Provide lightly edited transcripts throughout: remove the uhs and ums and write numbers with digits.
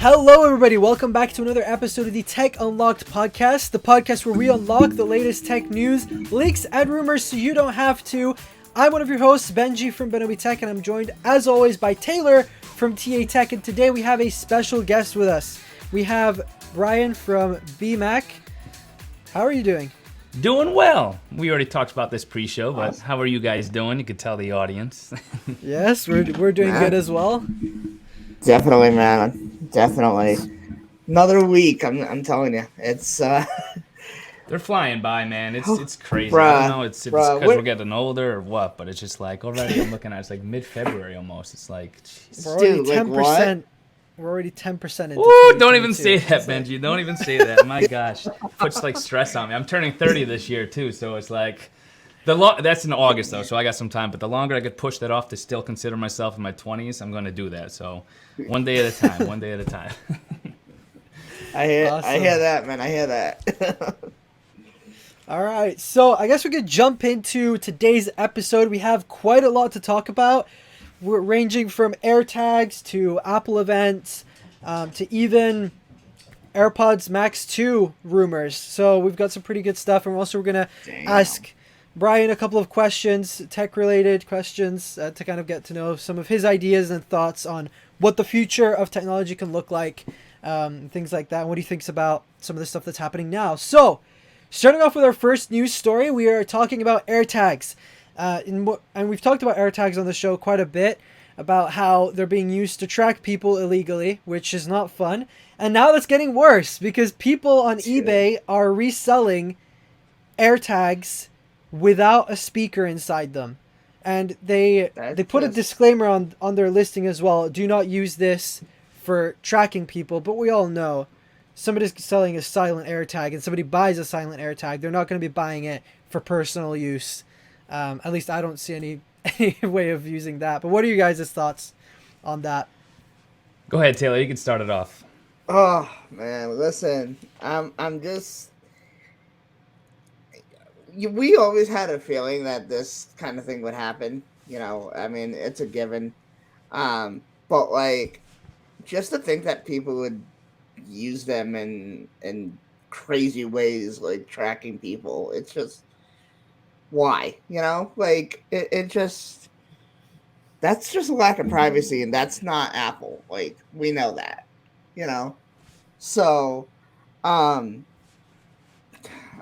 Hello, everybody. Welcome back to another episode of the Tech Unlocked podcast, the podcast where we unlock the latest tech news, leaks, and rumors so you don't have to. I'm one of your hosts, Benji from BenObi Tech, and I'm joined, as always, by Taylor from TA Tech. And today we have a special guest with us. We have Brian from BMAC. How are you doing? Doing well. We already talked about this pre-show, but how are you guys doing? You could tell the audience. Yes, we're doing good as well. Definitely, man. Definitely. Another week. I'm telling you, it's. They're flying by, man. It's crazy. Bruh, I don't know. It's because we're getting older or what, but it's just like already. I'm looking at it's like mid-February almost. It's like, geez. We're already 10%. We're alalready 10% into. Ooh, don't even say that, Benji. Don't even say that. My gosh, puts like stress on me. I'm turning 30 this year too, so it's like. That's in August though, so I got some time. But the longer I could push that off to still consider myself in my 20s, I'm going to do that. So one day at a time, one day at a time. I hear that, man. I hear that. All right, so I guess we could jump into today's episode. We have quite a lot to talk about. We're ranging from AirTags to Apple events to even AirPods Max 2 rumors. So we've got some pretty good stuff. And also we're going to ask Brian a couple of questions, tech-related questions, to kind of get to know some of his ideas and thoughts on what the future of technology can look like, things like that, and what he thinks about some of the stuff that's happening now. So, starting off with our first news story, we are talking about AirTags. And we've talked about AirTags on the show quite a bit, about how they're being used to track people illegally, which is not fun. And now that's getting worse, because people on eBay are reselling AirTags without a speaker inside them, and they put a disclaimer on their listing as well. Do not use this for tracking people. But we all know somebody's selling a silent AirTag and somebody buys a silent AirTag, they're not going to be buying it for personal use. At least I don't see any way of using that. But what are you guys' thoughts on that? Go ahead, Taylor. You can start it off. Oh man, listen, I'm just. We always had a feeling that this kind of thing would happen. You know, I mean, it's a given. But like, just to think that people would use them in crazy ways, like tracking people, it's just why? You know, like it just that's just a lack of privacy, and that's not Apple. Like we know that, you know. So,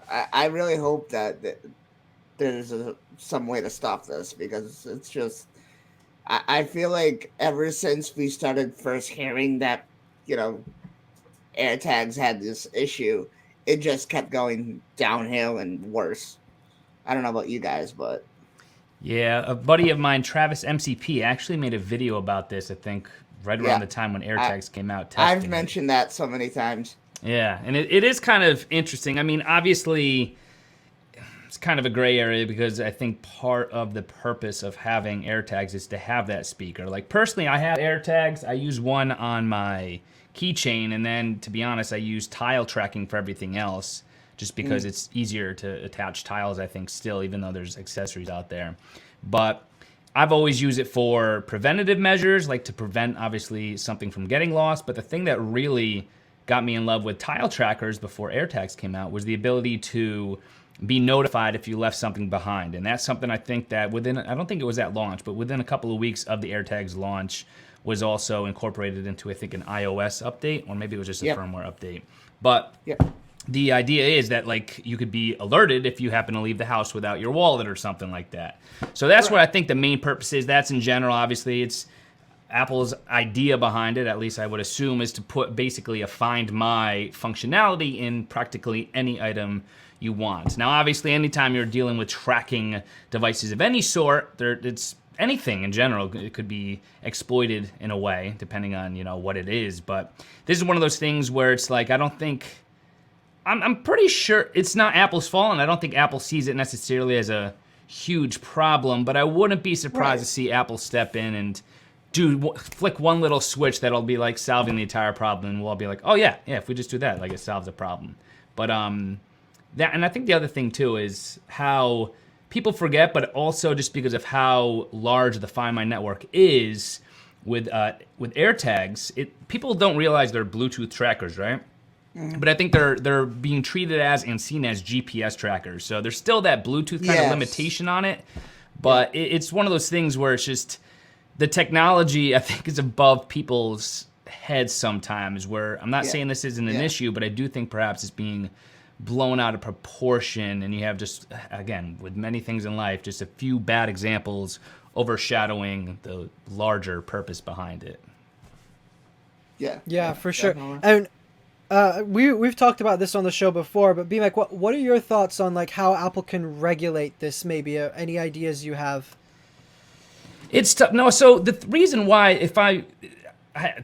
I really hope that there's some way to stop this, because it's just I feel like ever since we started first hearing that, you know, AirTags had this issue, it just kept going downhill and worse. I don't know about you guys, but Yeah, a buddy of mine, Travis MCP, actually made a video about this, I think, right around the time when AirTags came out. I've mentioned that so many times. Yeah, and it is kind of interesting. I mean, obviously, it's kind of a gray area, because I think part of the purpose of having AirTags is to have that speaker. Like, personally, I have AirTags. I use one on my keychain, and then, to be honest, I use tile tracking for everything else, just because it's easier to attach tiles, I think, still, even though there's accessories out there. But I've always used it for preventative measures, like to prevent, obviously, something from getting lost. But the thing that really got me in love with tile trackers before AirTags came out was the ability to be notified if you left something behind. And that's something I think that I don't think it was at launch, but within a couple of weeks of the AirTags launch was also incorporated into, I think, an iOS update, or maybe it was just a firmware update. But the idea is that, like, you could be alerted if you happen to leave the house without your wallet or something like that. So that's what I think the main purpose is. That's in general, obviously, it's Apple's idea behind it, at least I would assume, is to put basically a Find My functionality in practically any item you want. Now, obviously, anytime you're dealing with tracking devices of any sort, it's anything in general. It could be exploited in a way, depending on, you know, what it is. But this is one of those things where it's like, I don't think, I'm pretty sure it's not Apple's fault, and I don't think Apple sees it necessarily as a huge problem, but I wouldn't be surprised to see Apple step in and flick one little switch that'll be like solving the entire problem, and we'll all be like, oh yeah, if we just do that, like, it solves the problem. But that, and I think the other thing too is how people forget, but also just because of how large the Find My network is, with AirTags, people don't realize they're Bluetooth trackers, right? But I think they're being treated as and seen as GPS trackers. So there's still that Bluetooth kind of limitation on it. But it's one of those things where it's just the technology, I think, is above people's heads sometimes, where I'm not saying this isn't an issue, but I do think perhaps it's being blown out of proportion. And you have just, again, with many things in life, just a few bad examples overshadowing the larger purpose behind it. Yeah, for sure. And we've talked about this on the show before, but BMAC, what are your thoughts on like how Apple can regulate this? Maybe any ideas you have? It's tough. No, so the reason why, if I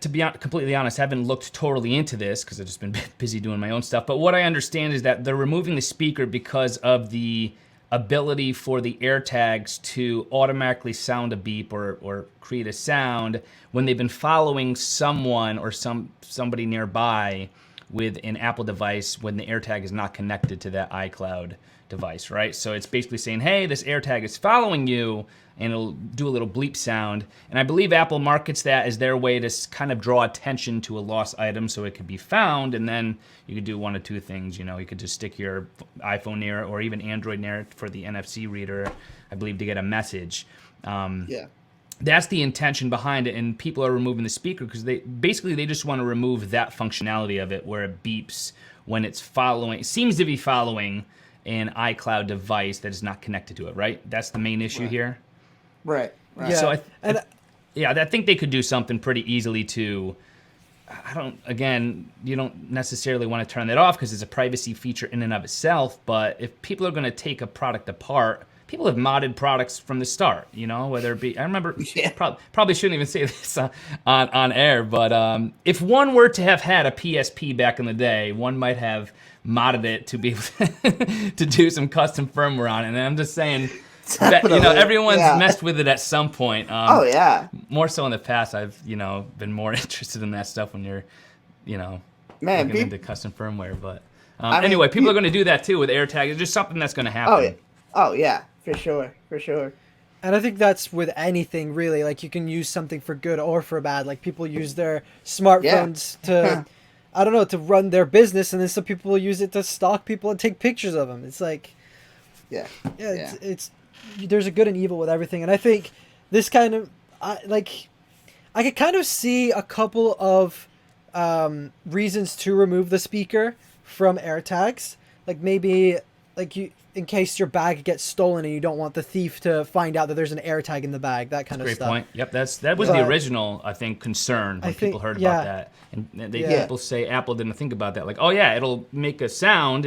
to be completely honest, haven't looked totally into this because I've just been busy doing my own stuff. But what I understand is that they're removing the speaker because of the ability for the AirTags to automatically sound a beep or create a sound when they've been following someone or somebody nearby with an Apple device when the AirTag is not connected to that iCloud device, right? So it's basically saying, hey, this AirTag is following you, and it'll do a little bleep sound. And I believe Apple markets that as their way to kind of draw attention to a lost item so it could be found, and then you could do one of two things. You know, you could just stick your iPhone near it or even Android near it for the NFC reader, I believe, to get a message. That's the intention behind it, and people are removing the speaker because they just want to remove that functionality of it where it beeps when it's following. It seems to be following an iCloud device that is not connected to it, right? That's the main issue here. Right. Yeah. So I think they could do something pretty easily to. You don't necessarily want to turn that off because it's a privacy feature in and of itself. But if people are going to take a product apart, people have modded products from the start, you know, whether it be, I remember, probably shouldn't even say this on air, but if one were to have had a PSP back in the day, one might have modded it to be able to do some custom firmware on it. And I'm just saying that, you know, everyone's messed with it at some point. More so in the past, I've, you know, been more interested in that stuff when you're, you know, looking into custom firmware. But anyway, people are going to do that too with AirTag. It's just something that's going to happen. Oh yeah. For sure. And I think that's with anything, really. Like, you can use something for good or for bad. Like, people use their smartphones to, I don't know, to run their business, and then some people use it to stalk people and take pictures of them. It's like, it's there's a good and evil with everything. And I think this kind of, I could kind of see a couple of reasons to remove the speaker from AirTags. Like, maybe, like, in case your bag gets stolen and you don't want the thief to find out that there's an AirTag in the bag, that kind of stuff. Great point. Yep, that was the original, I think, concern when people heard about that. And people say Apple didn't think about that. Like, oh yeah, it'll make a sound.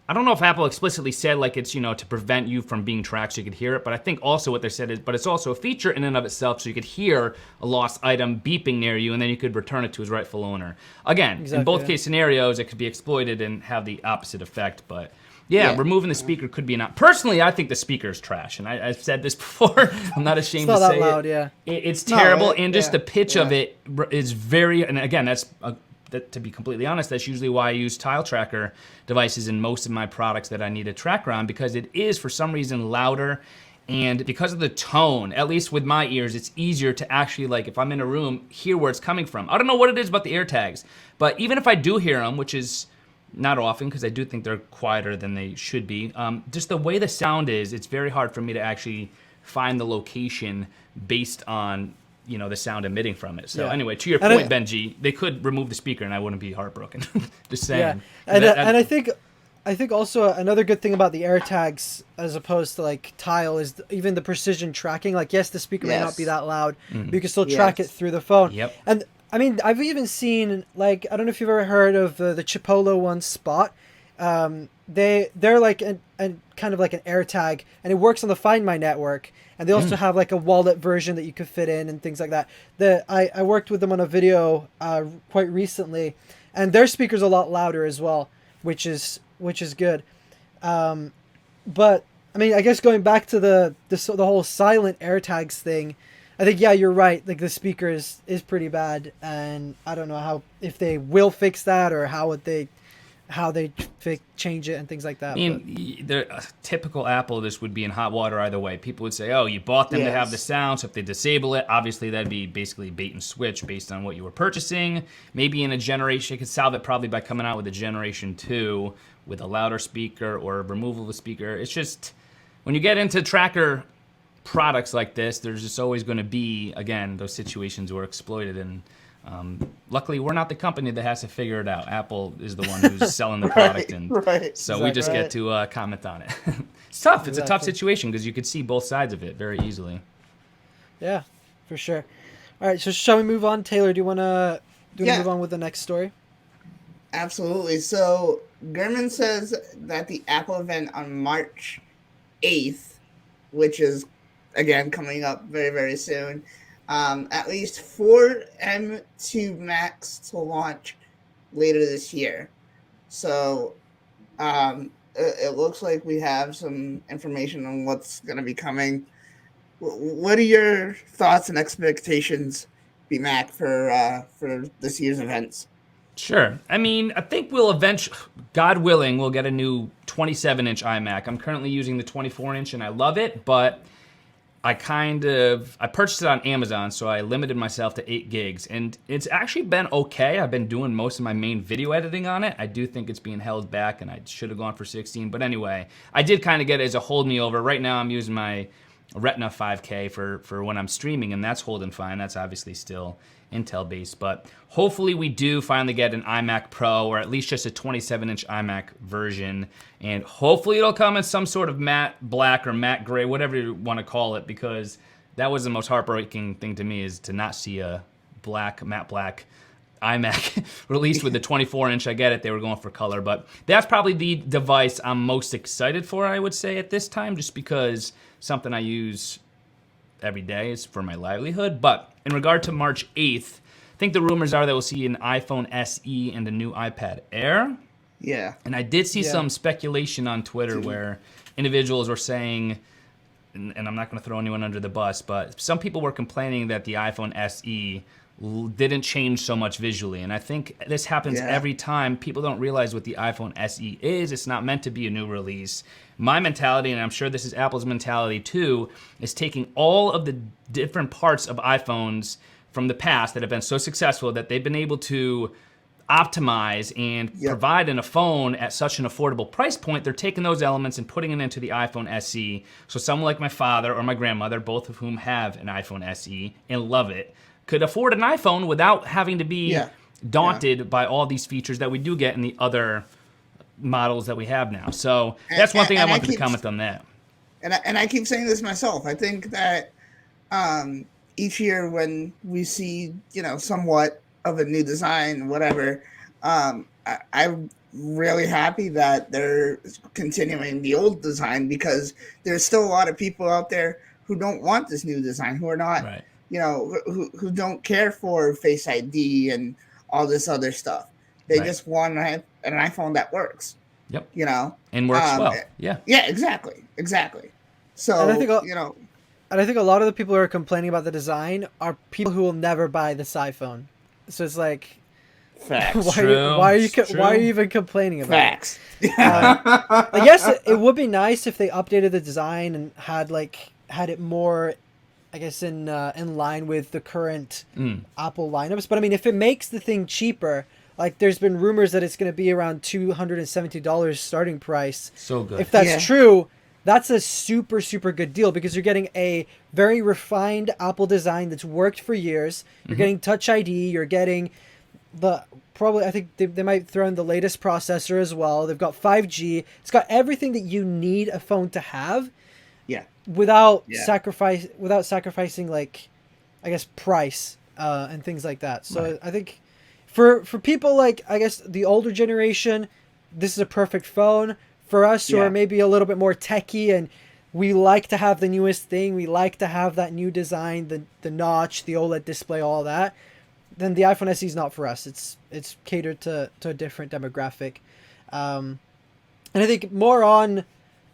I don't know if Apple explicitly said like it's, you know, to prevent you from being tracked so you could hear it, but I think also what they said is, but it's also a feature in and of itself so you could hear a lost item beeping near you and then you could return it to its rightful owner. Again, in both case scenarios, it could be exploited and have the opposite effect, but removing the speaker could be not. Personally, I think the speaker is trash, and I've said this before. I'm not ashamed to say that loud, it's terrible, and just the pitch of it is very. And again, that's to be completely honest, that's usually why I use tile tracker devices in most of my products that I need a tracker on, because it is for some reason louder, and because of the tone, at least with my ears, it's easier to actually, like, if I'm in a room, hear where it's coming from. I don't know what it is about the AirTags, but even if I do hear them, which is not often, because I do think they're quieter than they should be. Just the way the sound is, it's very hard for me to actually find the location based on, you know, the sound emitting from it. So anyway, to your point, Benji, they could remove the speaker and I wouldn't be heartbroken. Just saying. Yeah. And I think also another good thing about the AirTags as opposed to like Tile is even the precision tracking. Like, yes, the speaker may not be that loud, but you can still track it through the phone. Yep. And I mean, I've even seen, like, I don't know if you've ever heard of the Chipolo one, Spot. They're like a kind of like an AirTag, and it works on the Find My network. And they also have like a wallet version that you could fit in and things like that. I worked with them on a video quite recently, and their speaker's a lot louder as well, which is good. But I mean, I guess going back to the whole silent AirTags thing, I think, you're right. Like, the speaker is pretty bad, and I don't know if they will fix that or how would they how they change it and things like that. I mean, typical Apple, this would be in hot water either way. People would say, oh, you bought them to have the sound, so if they disable it, obviously that'd be basically bait and switch based on what you were purchasing. Maybe in a generation, you could solve it probably by coming out with a generation 2 with a louder speaker or a removal of a speaker. It's just, when you get into tracker products like this, there's just always going to be, again, those situations where exploited. And luckily, we're not the company that has to figure it out. Apple is the one who's selling the product, and so we just get to comment on it. It's tough. It's a tough situation because you could see both sides of it very easily. Yeah, for sure. All right, so shall we move on? Taylor, do you want to move on with the next story? Absolutely. So Gurman says that the Apple event on March 8th, which is, again, coming up very, very soon, at least 4 M2 Macs to launch later this year. So it looks like we have some information on what's going to be coming. What are your thoughts and expectations, BMAC, for this year's events? Sure. I mean, I think we'll eventually, God willing, we'll get a new 27-inch iMac. I'm currently using the 24-inch, and I love it, but I purchased it on Amazon, so I limited myself to 8 gigs, and it's actually been okay. I've been doing most of my main video editing on it. I do think it's being held back, and I should have gone for 16, but anyway, I did kind of get it as a hold me over. Right now, I'm using my Retina 5K for when I'm streaming, and that's holding fine. That's obviously still Intel based, but hopefully we do finally get an iMac Pro, or at least just a 27-inch iMac version, and hopefully it'll come in some sort of matte black or matte gray, whatever you want to call it, because that was the most heartbreaking thing to me, is to not see a matte black iMac released with the 24-inch. I get it, they were going for color, but that's probably the device I'm most excited for, I would say, at this time, just because something I use every day is for my livelihood. But in regard to March 8th, I think the rumors are that we'll see an iPhone SE and a new iPad Air. Yeah. And I did see some speculation on Twitter where individuals were saying, and I'm not going to throw anyone under the bus, but some people were complaining that the iPhone SE didn't change so much visually. And I think this happens every time. People don't realize what the iPhone SE is. It's not meant to be a new release. My mentality, and I'm sure this is Apple's mentality too, is taking all of the different parts of iPhones from the past that have been so successful that they've been able to optimize and provide in a phone at such an affordable price point. They're taking those elements and putting it into the iPhone SE. So someone like my father or my grandmother, both of whom have an iPhone SE and love it, could afford an iPhone without having to be daunted by all these features that we do get in the other models that we have now. So that's one thing I wanted to comment on that. And I keep saying this myself. I think that each year when we see, somewhat of a new design, whatever, I'm really happy that they're continuing the old design, because there's still a lot of people out there who don't want this new design, who are not, who don't care for Face ID and all this other stuff. They just want an iPhone that works. Yep. And works well. Yeah. Yeah, exactly. So, and I think a lot of the people who are complaining about the design are people who will never buy this iPhone. So it's like, facts. Why are you even complaining about facts? I guess it would be nice if they updated the design and had it more, I guess, in line with the current Apple lineups. But I mean, if it makes the thing cheaper, like there's been rumors that it's going to be around $270 starting price. So good. If that's true, that's a super, super good deal, because you're getting a very refined Apple design that's worked for years. You're getting Touch ID. You're getting I think they might throw in the latest processor as well. They've got 5G. It's got everything that you need a phone to have. Yeah. Without sacrificing, like, I guess, price and things like that. So I think for people like, I guess, the older generation, this is a perfect phone. For us who are maybe a little bit more techie and we like to have the newest thing, we like to have that new design, the notch, the OLED display, all that, then the iPhone SE is not for us. It's catered to a different demographic. And I think more on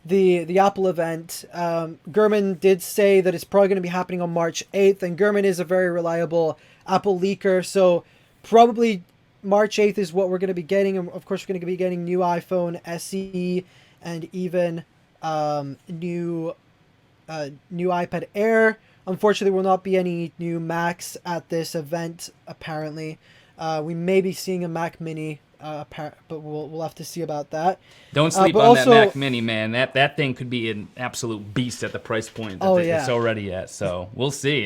the Apple event, Gurman did say that it's probably going to be happening on March 8th, and Gurman is a very reliable Apple leaker, so probably March 8th is what we're going to be getting. And of course, we're going to be getting new iPhone SE and even new iPad Air. Unfortunately, there will not be any new Macs at this event, apparently. We may be seeing a Mac Mini, but we'll have to see about that. Don't sleep but on also, that Mac Mini, man. That thing could be an absolute beast at the price point that it's already at. So we'll see.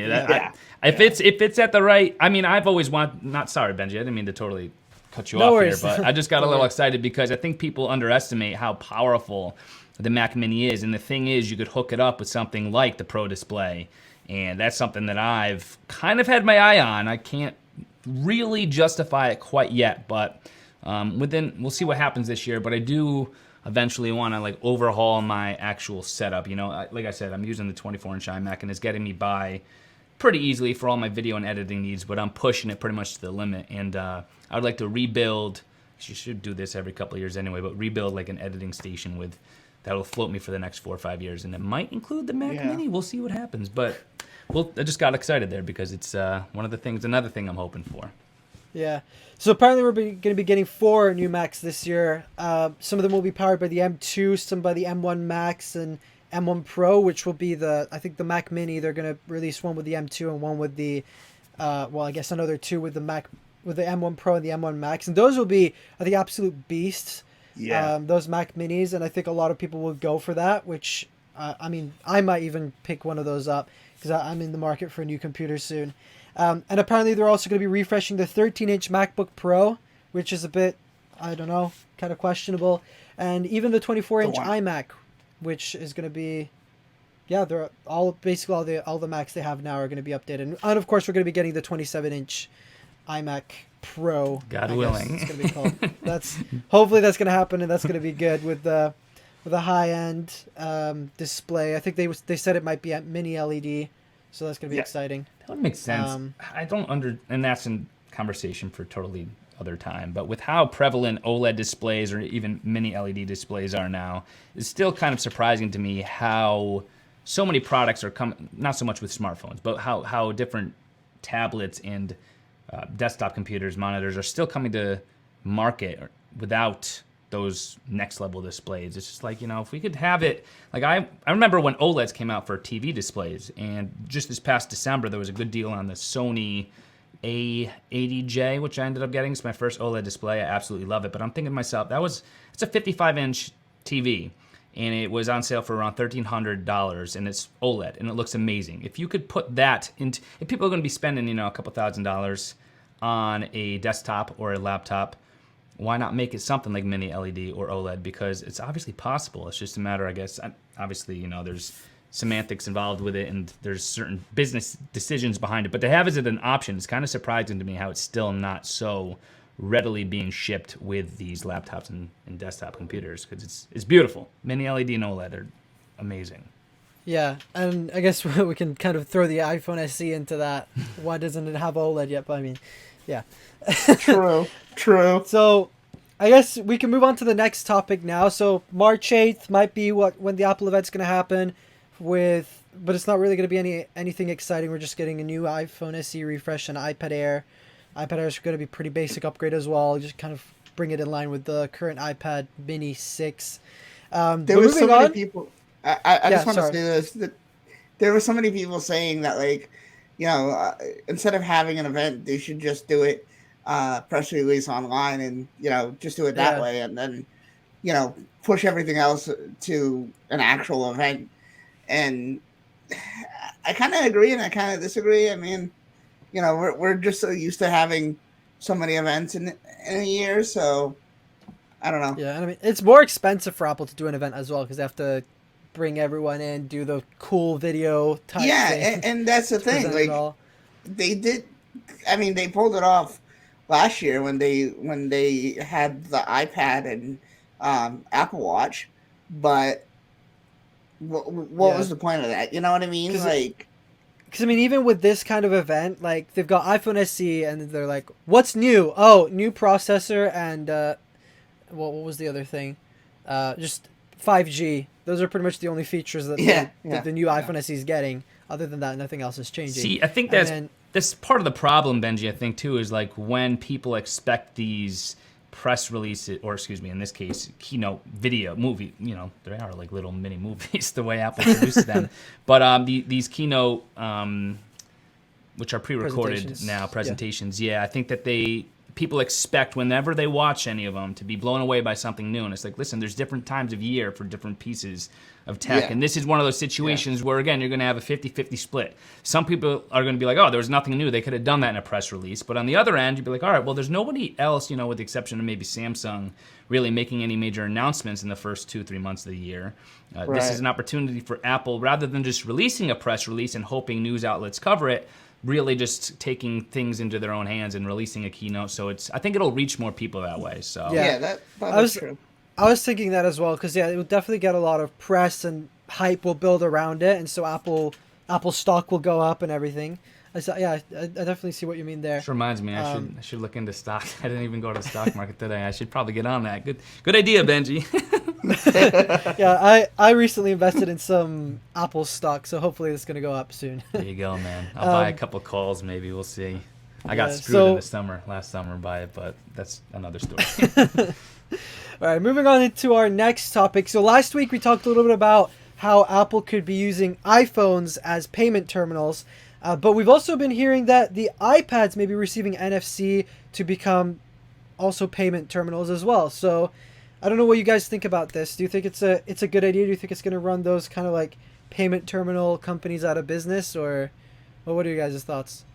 If it's at the right, I mean, I've always wanted. Not sorry, Benji. I didn't mean to totally cut you off worries. here, but I just got a little excited because I think people underestimate how powerful the Mac Mini is. And the thing is, you could hook it up with something like the Pro Display, and that's something that I've kind of had my eye on. I can't really justify it quite yet, but we'll see what happens this year. But I do eventually want to like overhaul my actual setup. You know, like I said, I'm using the 24-inch iMac, and it's getting me by pretty easily for all my video and editing needs, but I'm pushing it pretty much to the limit. And I would like to rebuild. You should do this every couple of years anyway, but rebuild like an editing station that will float me for the next 4 or 5 years, and it might include the Mac Mini. We'll see what happens, but I just got excited there because it's another thing I'm hoping for. Yeah. So apparently we're going to be getting 4 new Macs this year. Some of them will be powered by the M2, some by the M1 Max and M1 Pro, which will be I think the Mac Mini. They're going to release one with the M2 and one with the, I guess another 2 with the M1 Pro and the M1 Max. And those will be, I think, absolute beasts. Yeah. Those Mac Minis. And I think a lot of people will go for that, which, I mean, I might even pick one of those up because I'm in the market for a new computer soon. And apparently they're also going to be refreshing the 13-inch MacBook Pro, which is a bit, I don't know, kind of questionable. And even the 24-inch iMac, which is going to be, they're all the Macs they have now are going to be updated. And of course, we're going to be getting the 27-inch iMac Pro. God willing. It's going to be called. Hopefully that's going to happen, and that's going to be good with a high-end display. I think they said it might be at mini LED, so that's going to be exciting. That would make sense. And that's in conversation for totally other time. But with how prevalent OLED displays or even mini LED displays are now, it's still kind of surprising to me how so many products are coming. Not so much with smartphones, but how different tablets and desktop computers, monitors are still coming to market without those next level displays. It's just like, if we could have it, like I remember when OLEDs came out for TV displays, and just this past December there was a good deal on the Sony A80J, which I ended up getting. It's my first OLED display. I absolutely love it, but I'm thinking to myself, it's a 55-inch TV, and it was on sale for around $1,300, and it's OLED, and it looks amazing. If you could put that into, if people are going to be spending, a couple $1,000s on a desktop or a laptop, why not make it something like mini LED or OLED? Because it's obviously possible. It's just a matter, I guess, obviously, there's semantics involved with it, and there's certain business decisions behind it. But to have it as an option, it's kind of surprising to me how it's still not so readily being shipped with these laptops and desktop computers, because it's beautiful. Mini LED and OLED are amazing. Yeah, and I guess we can kind of throw the iPhone SE into that. Why doesn't it have OLED yet? But I mean, yeah. True. So I guess we can move on to the next topic now. So March 8th might be when the Apple event's going to happen but it's not really going to be anything exciting. We're just getting a new iPhone SE refresh and iPad Air. iPad Air is going to be pretty basic upgrade as well. Just kind of bring it in line with the current iPad Mini 6. There were so many people. I just want to say this. That there were so many people saying that, like, instead of having an event, they should just do it press release online and, just do it that way. And then, push everything else to an actual event. And I kind of agree and I kind of disagree. I mean, we're just so used to having so many events in a year. So I don't know. Yeah. And I mean, it's more expensive for Apple to do an event as well, because they have to bring everyone in, do the cool video type thing. And that's the thing. Like, they did. I mean, they pulled it off last year when they had the iPad and Apple Watch, but what was the point of that? You know what I mean? Because I mean, even with this kind of event, like, they've got iPhone SE, and they're like, "What's new? Oh, new processor and what was the other thing? Just 5G. Those are pretty much the only features that the new iPhone SE is getting. Other than that, nothing else is changing." See, I think that's That's part of the problem, Benji, I think, too, is like when people expect these press releases, or excuse me, in this case, keynote video, movie, they are like little mini movies the way Apple produces them. But these keynote, which are pre-recorded presentations, I think that people expect whenever they watch any of them to be blown away by something new. And it's like, listen, there's different times of year for different pieces of tech. And this is one of those situations where, again, you're going to have a 50-50 split. Some people are going to be like, oh, there was nothing new. They could have done that in a press release. But on the other end, you'd be like, all right, well, there's nobody else, with the exception of maybe Samsung, really making any major announcements in the first 2-3 months of the year. This is an opportunity for Apple, rather than just releasing a press release and hoping news outlets cover it, really just taking things into their own hands and releasing a keynote. So I think it'll reach more people that way. So that's true. I was thinking that as well, because it will definitely get a lot of press and hype will build around it, and so Apple stock will go up and everything. I definitely see what you mean there. Which reminds me, I should look into stock. I didn't even go to the stock market today. I should probably get on that. Good idea, Benji. I recently invested in some Apple stock, so hopefully it's going to go up soon. There you go, man. I'll buy a couple calls, maybe. We'll see. I got screwed last summer by it, but that's another story. All right, moving on into our next topic. So last week we talked a little bit about how Apple could be using iPhones as payment terminals, but we've also been hearing that the iPads may be receiving NFC to become also payment terminals as well. So I don't know what you guys think about this. Do you think it's a good idea? Do you think it's going to run those kind of like payment terminal companies out of business, or what are you guys' thoughts?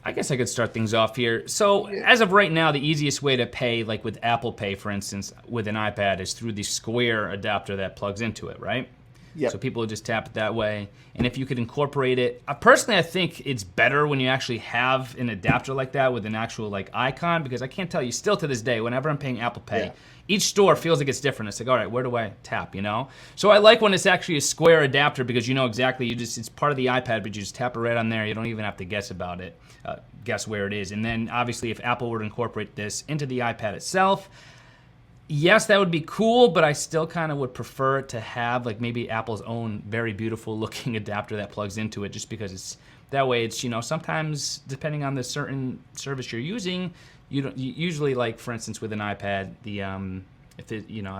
I guess I could start things off here. So as of right now, the easiest way to pay, like with Apple Pay, for instance, with an iPad is through the Square adapter that plugs into it, right? Yeah. So people would just tap it that way. And if you could incorporate it, personally, I think it's better when you actually have an adapter like that with an actual like icon, because I can't tell you, still to this day, whenever I'm paying Apple Pay, each store feels like it's different. It's like, all right, where do I tap, So I like when it's actually a Square adapter, because exactly, it's part of the iPad, but you just tap it right on there. You don't even have to guess about it, guess where it is. And then obviously if Apple were to incorporate this into the iPad itself, yes, that would be cool, but I still kind of would prefer it to have like maybe Apple's own very beautiful looking adapter that plugs into it, just because it's that way. It's, sometimes depending on the certain service you're using, you usually, like for instance with an iPad,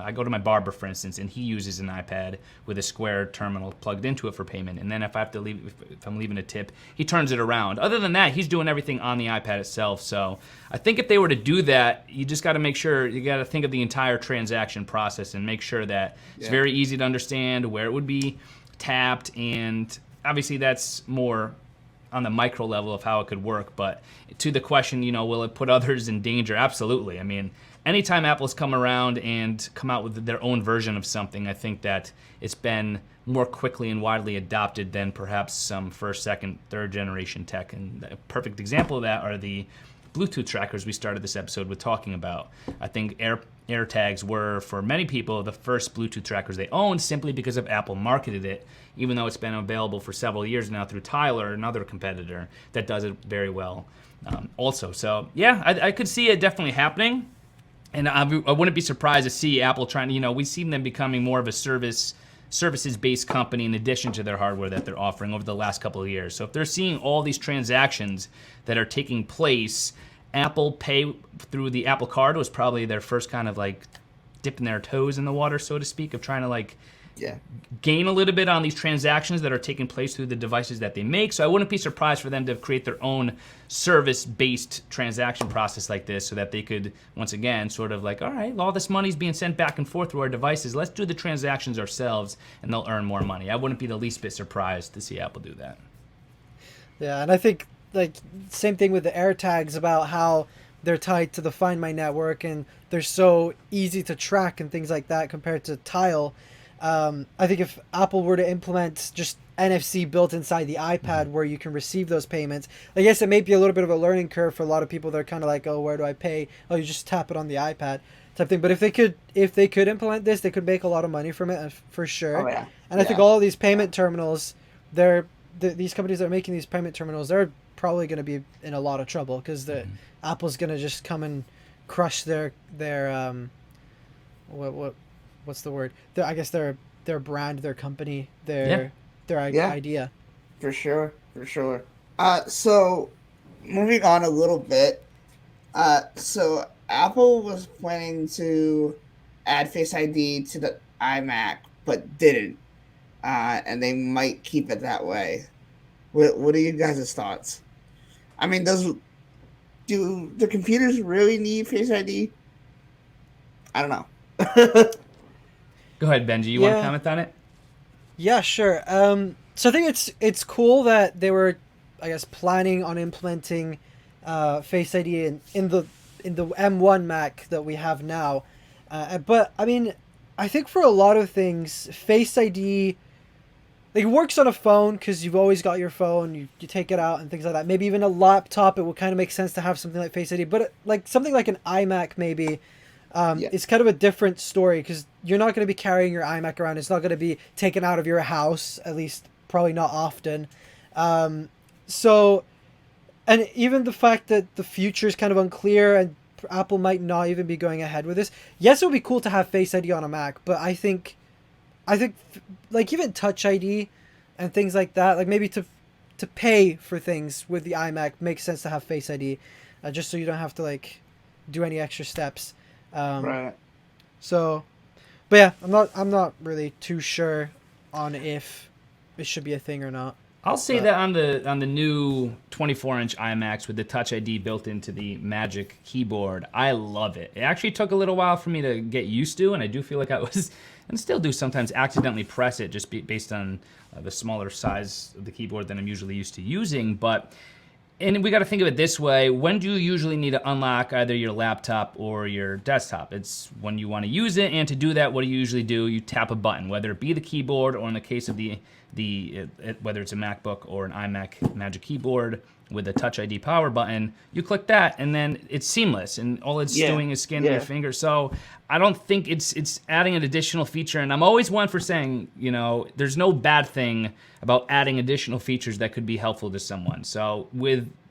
I go to my barber, for instance, and he uses an iPad with a Square terminal plugged into it for payment. And then if I'm leaving a tip, he turns it around. Other than that, he's doing everything on the iPad itself. So I think if they were to do that, you just got to make sure, you got to think of the entire transaction process and make sure that it's very easy to understand where it would be tapped. And obviously that's more on the micro level of how it could work. But to the question, will it put others in danger? Absolutely. I mean, anytime Apple's come around and come out with their own version of something, I think that it's been more quickly and widely adopted than perhaps some first, second, third generation tech. And a perfect example of that are the Bluetooth trackers we started this episode with talking about. I think AirTags were, for many people, the first Bluetooth trackers they owned, simply because of Apple marketed it, even though it's been available for several years now through Tyler, another competitor that does it very well also. So yeah, I could see it definitely happening. And I wouldn't be surprised to see Apple trying to, we've seen them becoming more of a services-based company in addition to their hardware that they're offering over the last couple of years. So if they're seeing all these transactions that are taking place, Apple Pay through the Apple Card was probably their first kind of like dipping their toes in the water, so to speak, of trying to like gain a little bit on these transactions that are taking place through the devices that they make. So I wouldn't be surprised for them to create their own service-based transaction process like this, so that they could, once again, sort of like, all right, all this money's being sent back and forth through our devices. Let's do the transactions ourselves, and they'll earn more money. I wouldn't be the least bit surprised to see Apple do that. Yeah, and I think like same thing with the AirTags, about how they're tied to the Find My network and they're so easy to track and things like that compared to Tile. I think if Apple were to implement just NFC built inside the iPad where you can receive those payments, I guess it may be a little bit of a learning curve for a lot of people. They're kind of like, oh, where do I pay? Oh, you just tap it on the iPad type thing. But if they could implement this, they could make a lot of money from it for sure. Oh, yeah. And I think all of these payment terminals, these companies that are making these payment terminals, they're probably going to be in a lot of trouble, because Apple's going to just come and crush their what's the word? I guess their brand, their company, their idea. For sure. So moving on a little bit. So Apple was planning to add Face ID to the iMac, but didn't. And they might keep it that way. What are you guys' thoughts? I mean, do the computers really need Face ID? I don't know. Go ahead, Benji. You want to Yeah. comment on it? Yeah, sure. So I think it's cool that they were, I guess, planning on implementing Face ID in the M1 Mac that we have now. But I mean, I think for a lot of things, Face ID, like, it works on a phone because you've always got your phone. You take it out and things like that. Maybe even a laptop, it would kind of make sense to have something like Face ID. But like something like an iMac, maybe. Yeah. It's kind of a different story because you're not going to be carrying your iMac around. It's not going to be taken out of your house, at least probably not often. So, and even the fact that the future is kind of unclear and Apple might not even be going ahead with this. Yes, it would be cool to have Face ID on a Mac, but I think like even Touch ID and things like that, like maybe to pay for things with the iMac makes sense to have Face ID, just so you don't have to like do any extra steps. Right. So, but yeah, I'm not really too sure on if it should be a thing or not. I'll say But- that on the new 24-inch iMacs with the Touch ID built into the Magic Keyboard, I love it. It actually took a little while for me to get used to, and I do feel like I was, and still do sometimes, accidentally press it just based on the smaller size of the keyboard than I'm usually used to using. But and we got to think of it this way: when do you usually need to unlock either your laptop or your desktop? It's when you want to use it, and to do that, what do you usually do? You tap a button, whether it be the keyboard or in the case of whether it's a MacBook or an iMac Magic Keyboard with a Touch ID power button, you click that, and then it's seamless, and all it's doing is scanning your finger. So I don't think it's adding an additional feature, and I'm always one for saying, there's no bad thing about adding additional features that could be helpful to someone. So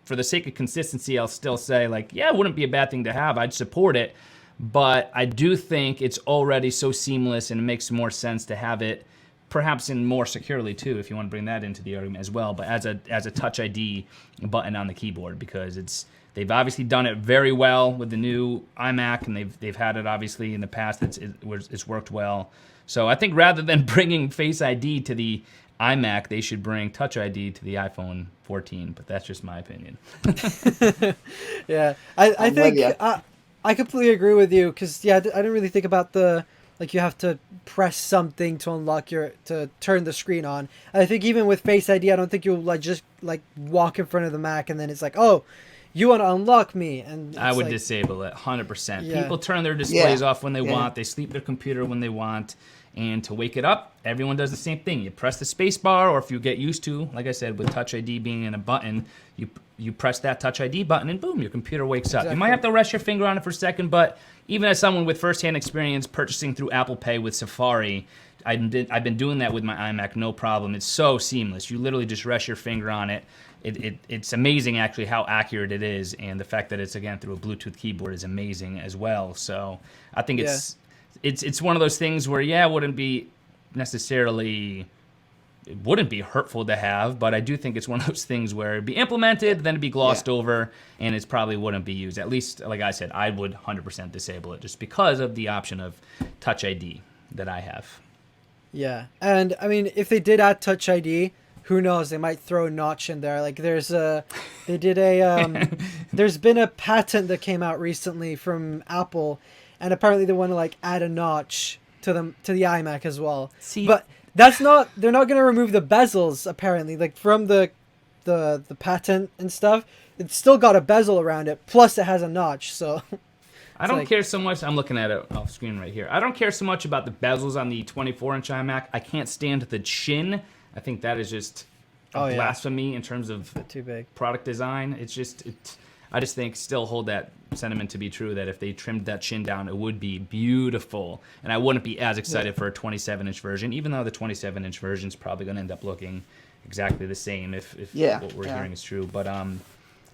for the sake of consistency, I'll still say, it wouldn't be a bad thing to have. I'd support it, but I do think it's already so seamless, and it makes more sense to have it perhaps in more securely too, if you want to bring that into the argument as well, but as a Touch ID button on the keyboard, because they've obviously done it very well with the new iMac, and they've had it obviously in the past. It's worked well. So I think rather than bringing Face ID to the iMac, they should bring Touch ID to the iPhone 14. But that's just my opinion. Yeah, I I'm think with ya. I completely agree with you because I didn't really think about you have to press something to to turn the screen on. I think even with Face ID, I don't think you'll just walk in front of the Mac and then it's like, oh, you want to unlock me, and I would like, disable it 100%. Yeah. People turn their displays Yeah. off when they Yeah. want. They sleep their computer when they want. And to wake it up, everyone does the same thing. You press the space bar, or if you get used to, like I said, with Touch ID being in a button, you press that Touch ID button and boom, your computer wakes up. You might have to rest your finger on it for a second, but even as someone with firsthand experience purchasing through Apple Pay with Safari, I've been doing that with my iMac, no problem. It's so seamless. You literally just rest your finger on it. It's amazing actually how accurate it is, and the fact that it's again through a Bluetooth keyboard is amazing as well. So I think it's one of those things where it wouldn't be hurtful to have, but I do think it's one of those things where it'd be implemented, then it'd be glossed over, and it probably wouldn't be used. At least, like I said, I would 100% disable it just because of the option of Touch ID that I have. Yeah, and I mean, if they did add Touch ID, who knows? They might throw a notch in there. Like there's been a patent that came out recently from Apple, and apparently they want to add a notch to the iMac as well. See, But they're not going to remove the bezels apparently. From the patent and stuff, it's still got a bezel around it. Plus, it has a notch. So I don't care so much. I'm looking at it off screen right here. I don't care so much about the bezels on the 24-inch iMac. I can't stand the chin. I think that is just blasphemy in terms of too big. product design. I just think still hold that sentiment to be true that if they trimmed that chin down, it would be beautiful. And I wouldn't be as excited for a 27-inch version, even though the 27-inch version is probably going to end up looking exactly the same if what we're hearing is true. But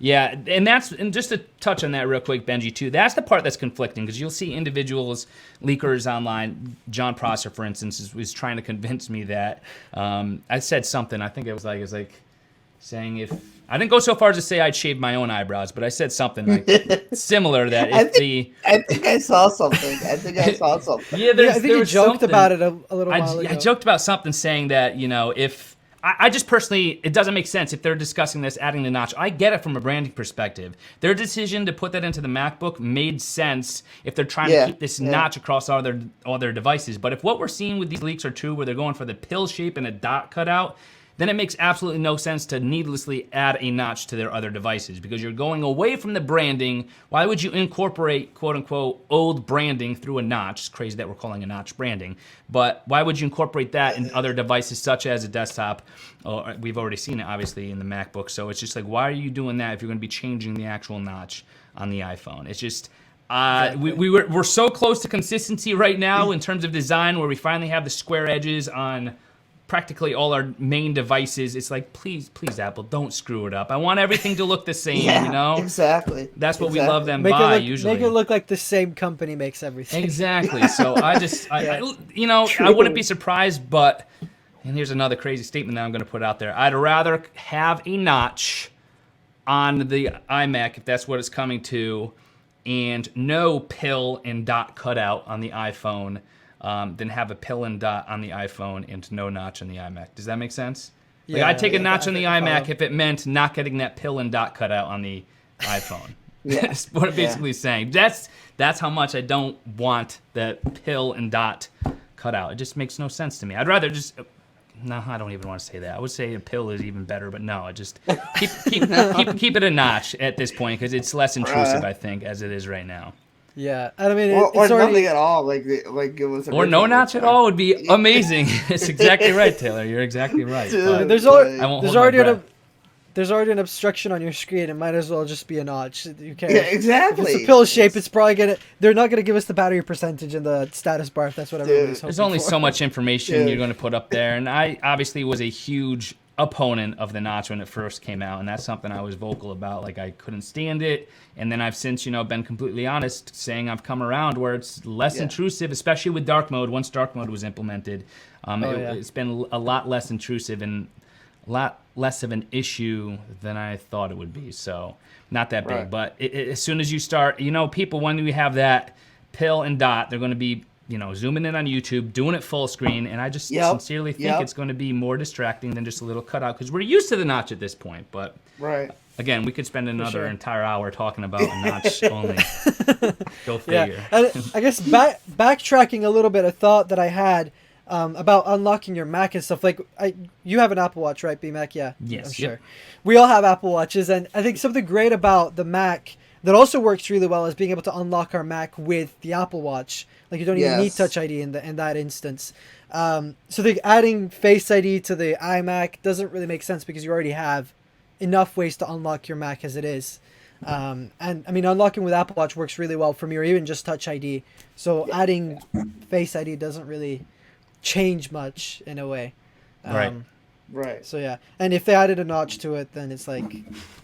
and just to touch on that real quick, Benji, too, that's the part that's conflicting, because you'll see individuals, leakers online. John Prosser, for instance, was trying to convince me that I said something. I think it was like saying if I didn't go so far as to say I'd shave my own eyebrows, but I said something like similar that I if the think I saw something. yeah, I think there you was joked something. about it a little while ago. I joked about something saying that, if I just personally, it doesn't make sense if they're discussing this, adding the notch. I get it from a branding perspective. Their decision to put that into the MacBook made sense if they're trying to keep this notch across all their devices. But if what we're seeing with these leaks are true, where they're going for the pill shape and a dot cutout, then it makes absolutely no sense to needlessly add a notch to their other devices because you're going away from the branding. Why would you incorporate quote unquote old branding through a notch? It's crazy that we're calling a notch branding, but why would you incorporate that in other devices such as a desktop? Oh, we've already seen it obviously in the MacBook, so it's just like, why are you doing that if you're going to be changing the actual notch on the iPhone? It's just we're so close to consistency right now in terms of design, where we finally have the square edges on practically all our main devices. It's like, please, Apple, don't screw it up. I want everything to look the same, Exactly. That's what we love them usually. Make it look like the same company makes everything. Exactly. So I just, I wouldn't be surprised, but, and here's another crazy statement that I'm going to put out there. I'd rather have a notch on the iMac, if that's what it's coming to, and no pill and dot cutout on the iPhone, than have a pill and dot on the iPhone and no notch on the iMac. Does that make sense? Like, I'd take a notch on the iMac if it meant not getting that pill and dot cut out on the iPhone. That's what I'm basically saying. That's how much I don't want that pill and dot cut out. It just makes no sense to me. I'd rather just... No, I don't even want to say that. I would say a pill is even better, but no, just keep it a notch at this point because it's less intrusive, I think, as it is right now. Yeah, I mean, or it's already... nothing at all, like it was. Or no notch at all would be amazing. That's exactly right, Taylor. You're exactly right. Dude, there's already an obstruction on your screen. It might as well just be a notch. You can't. Yeah, exactly. If it's a pill shape, it's probably they're not gonna give us the battery percentage in the status bar if that's what everybody's hoping There's only for. so much information you're going to put up there, and I obviously was a huge opponent of the notch when it first came out, and that's something I was vocal about. Like, I couldn't stand it, and then I've since been completely honest, saying I've come around where it's less intrusive, especially with dark mode. Once dark mode was implemented, it's been a lot less intrusive and a lot less of an issue than I thought it would be. So not that big, but as soon as you start, people, when we have that pill and dot, they're going to be zooming in on YouTube, doing it full screen, and I just sincerely think it's going to be more distracting than just a little cutout, because we're used to the notch at this point. But again, we could spend another entire hour talking about a notch only. Go figure. Yeah. I guess backtracking a little bit, a thought that I had about unlocking your Mac and stuff. Like, you have an Apple Watch, right, BMAC? Yeah. Yes. I'm sure. We all have Apple Watches, and I think something great about the Mac that also works really well is being able to unlock our Mac with the Apple Watch. Like, you don't even need Touch ID in that instance. So I think adding Face ID to the iMac doesn't really make sense because you already have enough ways to unlock your Mac as it is. And I mean, unlocking with Apple Watch works really well for me, or even just Touch ID. So adding Face ID doesn't really change much in a way. Right. So yeah, and if they added a notch to it, then it's like,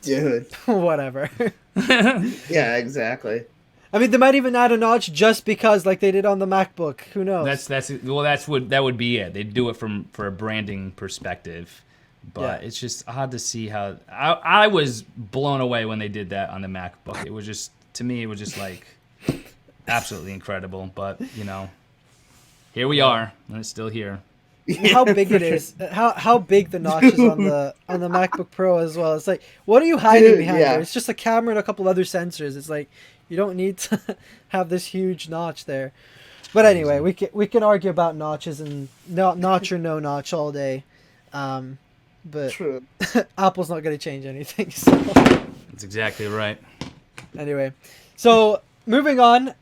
dude, whatever. Yeah, exactly. I mean, they might even add a notch just because, like they did on the MacBook. Who knows? That would be it. They'd do it for a branding perspective, but it's just odd to see how. I was blown away when they did that on the MacBook. It was just, to me, it was just like absolutely incredible. But here we are, and it's still here. How big it is, how big the notch is on the MacBook Pro as well. It's like, what are you hiding behind there? It's just a camera and a couple other sensors. It's like, you don't need to have this huge notch there. But anyway, we can argue about notches and notch or no notch all day. But True. Apple's not going to change anything. So. That's exactly right. Anyway, so moving on,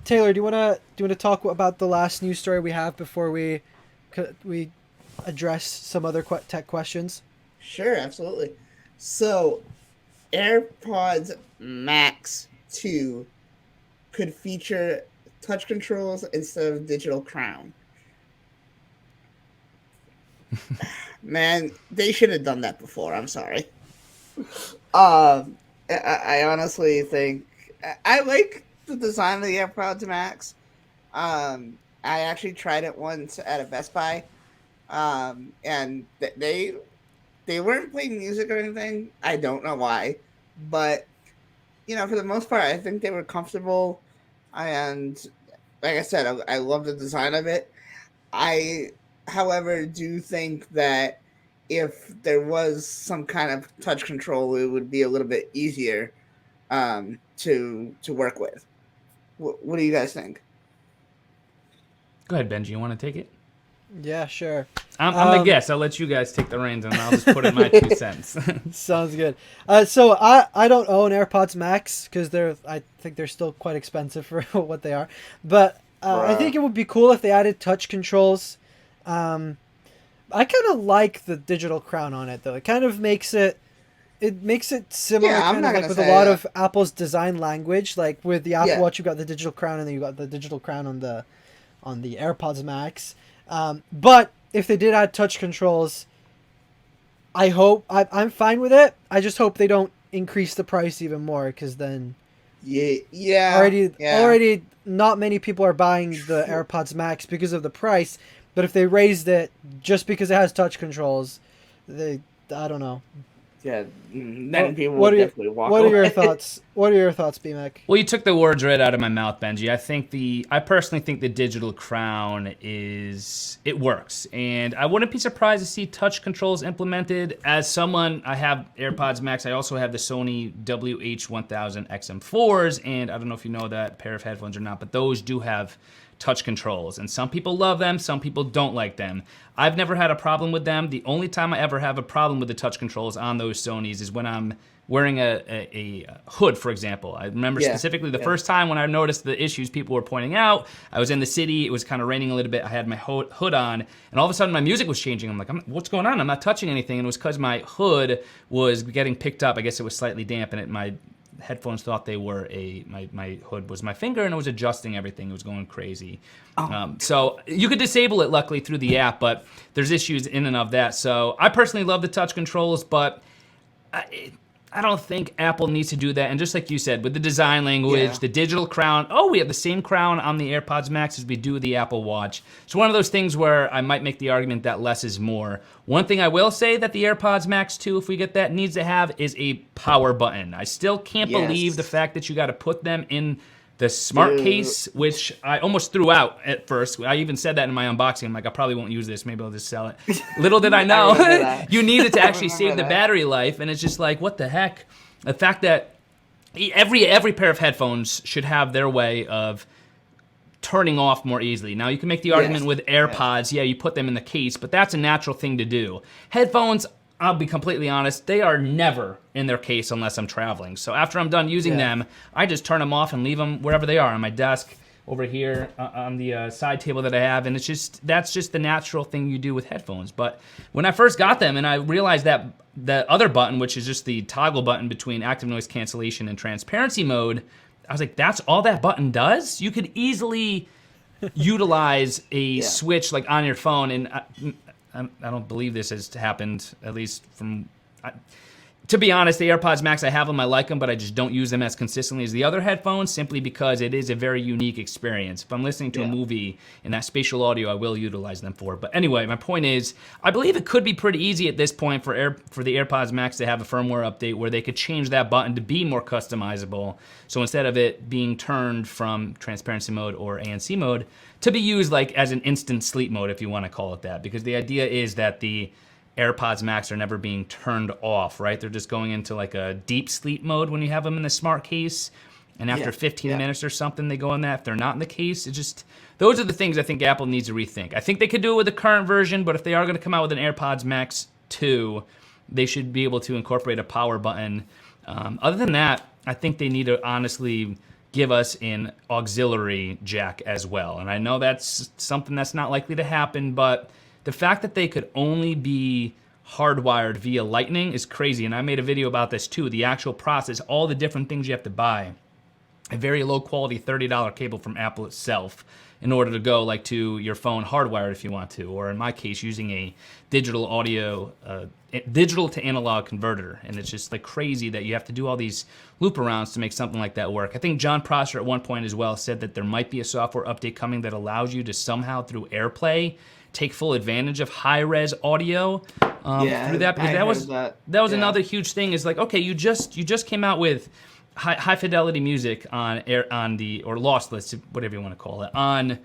Taylor, do you want to talk about the last news story we have before we address some other tech questions? Sure, absolutely. So, AirPods Max 2 could feature touch controls instead of digital crown. Man, they should have done that before. I'm sorry. I honestly think I like the design of the AirPods Max. I actually tried it once at a Best Buy, and they they weren't playing music or anything. I don't know why, but for the most part, I think they were comfortable, and like I said, I love the design of it. I, however, do think that if there was some kind of touch control, it would be a little bit easier to work with. What do you guys think? Go ahead, Benji. You want to take it? Yeah, sure. I'm the guest. I'll let you guys take the reins, and I'll just put in my 2 cents. Sounds good. So I don't own AirPods Max because I think they're still quite expensive for what they are. But I think it would be cool if they added touch controls. I kind of like the digital crown on it though. It kind of makes it similar kind of like with a lot of Apple's design language. Like with the Apple Watch, you got the digital crown, and then you got the digital crown on the AirPods Max. But if they did add touch controls, I'm fine with it. I just hope they don't increase the price even more, because then already not many people are buying the AirPods Max because of the price. But if they raised it just because it has touch controls, I don't know. Yeah, then people will definitely walk away. What are your thoughts? What are your thoughts, BMAC? Well, you took the words right out of my mouth, Benji. I personally think the digital crown it works, and I wouldn't be surprised to see touch controls implemented. As someone, I have AirPods Max. I also have the Sony WH-1000 XM4s, and I don't know if you know that pair of headphones or not, but those do have touch controls, and some people love them, some people don't like them. I've never had a problem with them. The only time I ever have a problem with the touch controls on those Sonys is when I'm wearing a hood, for example. I remember specifically the first time when I noticed the issues people were pointing out. I was in the city, it was kind of raining a little bit, I had my hood on, and all of a sudden my music was changing. I'm like, what's going on? I'm not touching anything, and it was because my hood was getting picked up. I guess it was slightly damp, and my headphones thought they were my hood was my finger, and it was adjusting everything. It was going crazy. So you could disable it luckily through the app, but there's issues in and of that. So I personally love the touch controls, but I don't think Apple needs to do that. And just like you said, with the design language, the digital crown, we have the same crown on the AirPods Max as we do with the Apple Watch. It's one of those things where I might make the argument that less is more. One thing I will say that the AirPods Max 2, if we get that, needs to have is a power button. I still can't believe the fact that you got to put them in the smart case, which I almost threw out at first. I even said that in my unboxing. I'm like, I probably won't use this. Maybe I'll just sell it. Little did I know, you need it to actually save the battery life. And it's just like, what the heck? The fact that every pair of headphones should have their way of turning off more easily. Now, you can make the argument with AirPods. Yeah, you put them in the case, but that's a natural thing to do. Headphones, I'll be completely honest, they are never in their case unless I'm traveling. So after I'm done using them, I just turn them off and leave them wherever they are, on my desk, over here, on the side table that I have, and that's just the natural thing you do with headphones. But when I first got them and I realized that the other button, which is just the toggle button between active noise cancellation and transparency mode, I was like, that's all that button does? You could easily utilize a switch like on your phone, and I don't believe this has happened, at least from... To be honest, the AirPods Max, I have them, I like them, but I just don't use them as consistently as the other headphones, simply because it is a very unique experience. If I'm listening to a movie and that spatial audio, I will utilize them for. But anyway, my point is, I believe it could be pretty easy at this point for the AirPods Max to have a firmware update where they could change that button to be more customizable. So instead of it being turned from transparency mode or ANC mode, to be used like as an instant sleep mode, if you want to call it that. Because the idea is that the AirPods Max are never being turned off, right? They're just going into like a deep sleep mode when you have them in the smart case. And after 15 minutes or something, they go in that. If they're not in the case, those are the things I think Apple needs to rethink. I think they could do it with the current version, but if they are going to come out with an AirPods Max 2, they should be able to incorporate a power button. Other than that, I think they need to honestly give us an auxiliary jack as well. And I know that's something that's not likely to happen, but the fact that they could only be hardwired via Lightning is crazy. And I made a video about this too, the actual process, all the different things you have to buy. a very low quality $30 cable from Apple itself in order to go like to your phone hardwired if you want to, or in my case using a digital audio, digital to analog converter. And it's just like crazy that you have to do all these loop arounds to make something like that work. I think John Prosser at one point as well said that there might be a software update coming that allows you to somehow through AirPlay take full advantage of high-res audio through that, because that was another huge thing. Is like, okay, you just came out with high fidelity music on the or lossless, whatever you want to call it, on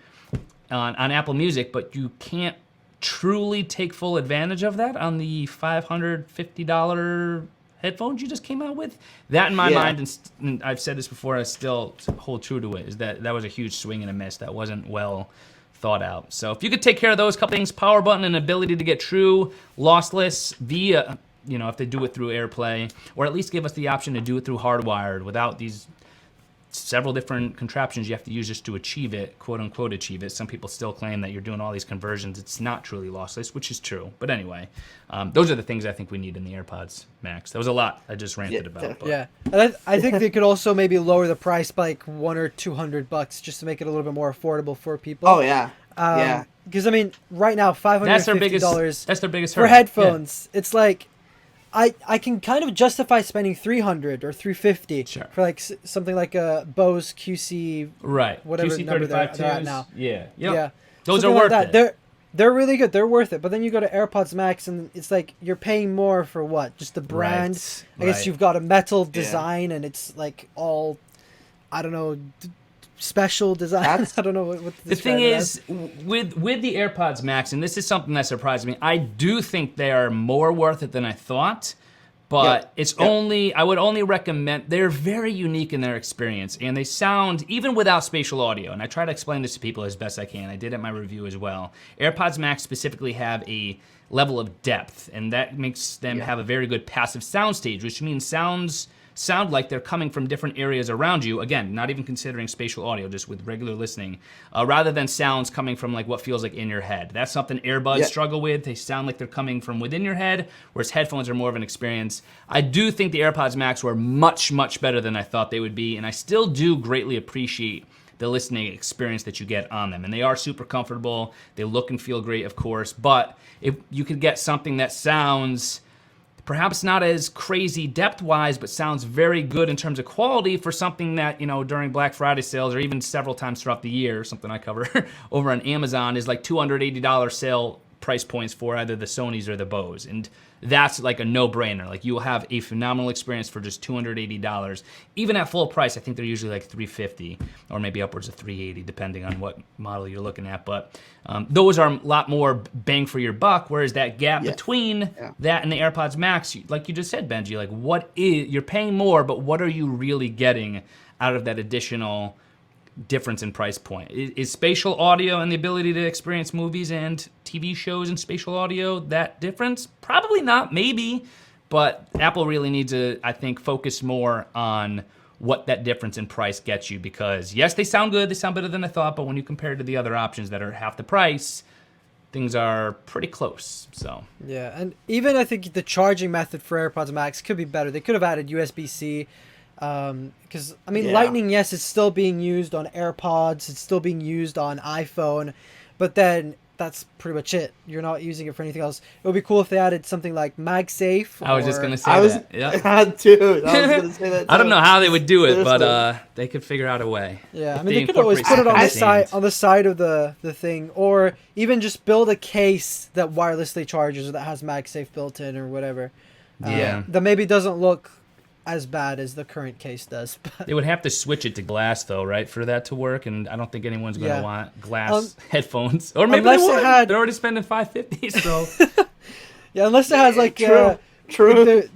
Apple Music, but you can't truly take full advantage of that on the $550 headphones you just came out with. That in my mind, and I've said this before, I still hold true to it, is that was a huge swing and a miss. That wasn't well thought out. So if you could take care of those couple things, power button and ability to get true lossless via, if they do it through AirPlay, or at least give us the option to do it through hardwired without these several different contraptions you have to use just to achieve it, quote unquote achieve it. Some people still claim that you're doing all these conversions. It's not truly lossless, which is true. But anyway, those are the things I think we need in the AirPods Max. That was a lot I just ranted about. But. Yeah, and I think they could also maybe lower the price by like $100 or $200 just to make it a little bit more affordable for people. Oh yeah, yeah. Because I mean, right now $550. That's their biggest for headphones. Yeah. It's like. I can kind of justify spending $300 or $350 for like something like a Bose QC, whatever QC number they're at now. Yeah, those are worth it. They're really good. They're worth it. But then you go to AirPods Max and it's like you're paying more for what? Just the brand. Right. I guess you've got a metal design and it's like all, I don't know, special design. I don't know what the thing is with the AirPods Max, and this is something that surprised me. I do think they are more worth it than I thought, but it's only, I would only recommend, they're very unique in their experience, and they sound, even without spatial audio, and I try to explain this to people as best I can. I did it in my review as well. AirPods Max specifically have a level of depth, and that makes them have a very good passive sound stage, which means sound like they're coming from different areas around you. Again, not even considering spatial audio, just with regular listening, rather than sounds coming from like what feels like in your head. That's something earbuds struggle with. They sound like they're coming from within your head, whereas headphones are more of an experience. I do think the AirPods Max were much, much better than I thought they would be, and I still do greatly appreciate the listening experience that you get on them. And they are super comfortable. They look and feel great, of course, but if you could get something that sounds perhaps not as crazy depth-wise, but sounds very good in terms of quality for something that, during Black Friday sales or even several times throughout the year, something I cover over on Amazon, is like $280 sale price points for either the Sonys or the Bose. And that's like a no-brainer. Like, you will have a phenomenal experience for just $280. Even at full price, I think they're usually like $350 or maybe upwards of $380, depending on what model you're looking at. But those are a lot more bang for your buck, whereas that gap between that and the AirPods Max, like you just said, Benji, like you're paying more, but what are you really getting out of that additional difference in price point? Is spatial audio and the ability to experience movies and TV shows in spatial audio that difference? Probably not, maybe, but Apple really needs to, I think, focus more on what that difference in price gets you, because yes, they sound good, they sound better than I thought, but when you compare it to the other options that are half the price, things are pretty close. So yeah, and even I think the charging method for AirPods Max could be better. They could have added USB-C. Because I mean, Lightning, yes, it's still being used on AirPods, it's still being used on iPhone, but then that's pretty much it. You're not using it for anything else. It would be cool if they added something like MagSafe. I was just gonna say that. Yeah, dude. I was gonna say that. I don't know how they would do it, but they could figure out a way. Yeah, I mean, they could always put it on the side of the thing, or even just build a case that wirelessly charges or that has MagSafe built in or whatever. That maybe doesn't look as bad as the current case does. But they would have to switch it to glass, though, right, for that to work, and I don't think anyone's going to want glass headphones. Or maybe they would. They're already spending $550, so... Yeah, unless it has, like... True.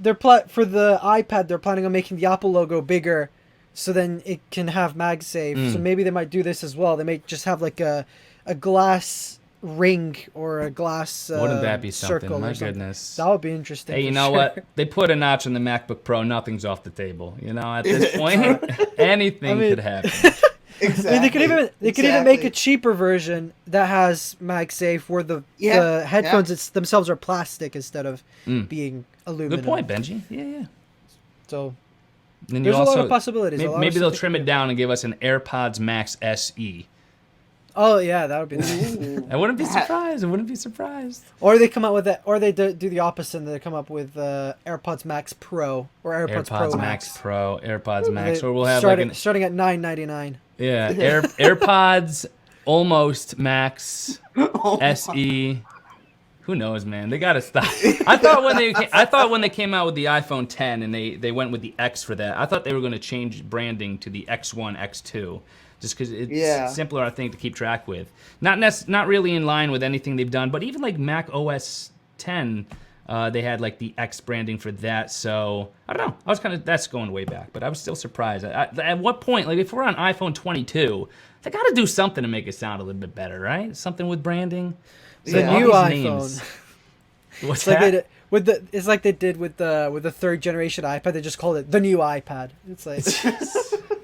They're for the iPad, they're planning on making the Apple logo bigger, so then it can have MagSafe. So maybe they might do this as well. They may just have, like, a glass ring or a glass wouldn't that be something? My something. Goodness, that would be interesting. Hey, you know what, they put a notch on the MacBook Pro, nothing's off the table. At this point anything could happen. Exactly. I mean, they could even make a cheaper version that has MagSafe where the headphones themselves are plastic instead of being aluminum. Good point, Benji. Yeah. So Then There's a lot of possibilities. Maybe they'll trim it down and give us an AirPods Max SE. Oh yeah, that would be nice. I wouldn't be surprised. I wouldn't be surprised. Or they come out with that, or they do the opposite. And they come up with AirPods Max Pro or AirPods Pro Max. Pro, AirPods Max, or we'll have starting at $9.99. Yeah, AirPods almost Max SE. Who knows, man? They gotta stop. I thought when they came out with the iPhone 10 and they went with the X for that, I thought they were going to change branding to the X1, X2, just because it's simpler, I think, to keep track with. Not really in line with anything they've done, but even like Mac OS 10, they had like the X branding for that. So I don't know. That's going way back, but I was still surprised. At what point, like if we're on iPhone 22, they got to do something to make it sound a little bit better, right? Something with branding. The new iPhone. What's that? It's like they did with the third generation iPad. They just called it the new iPad. It's like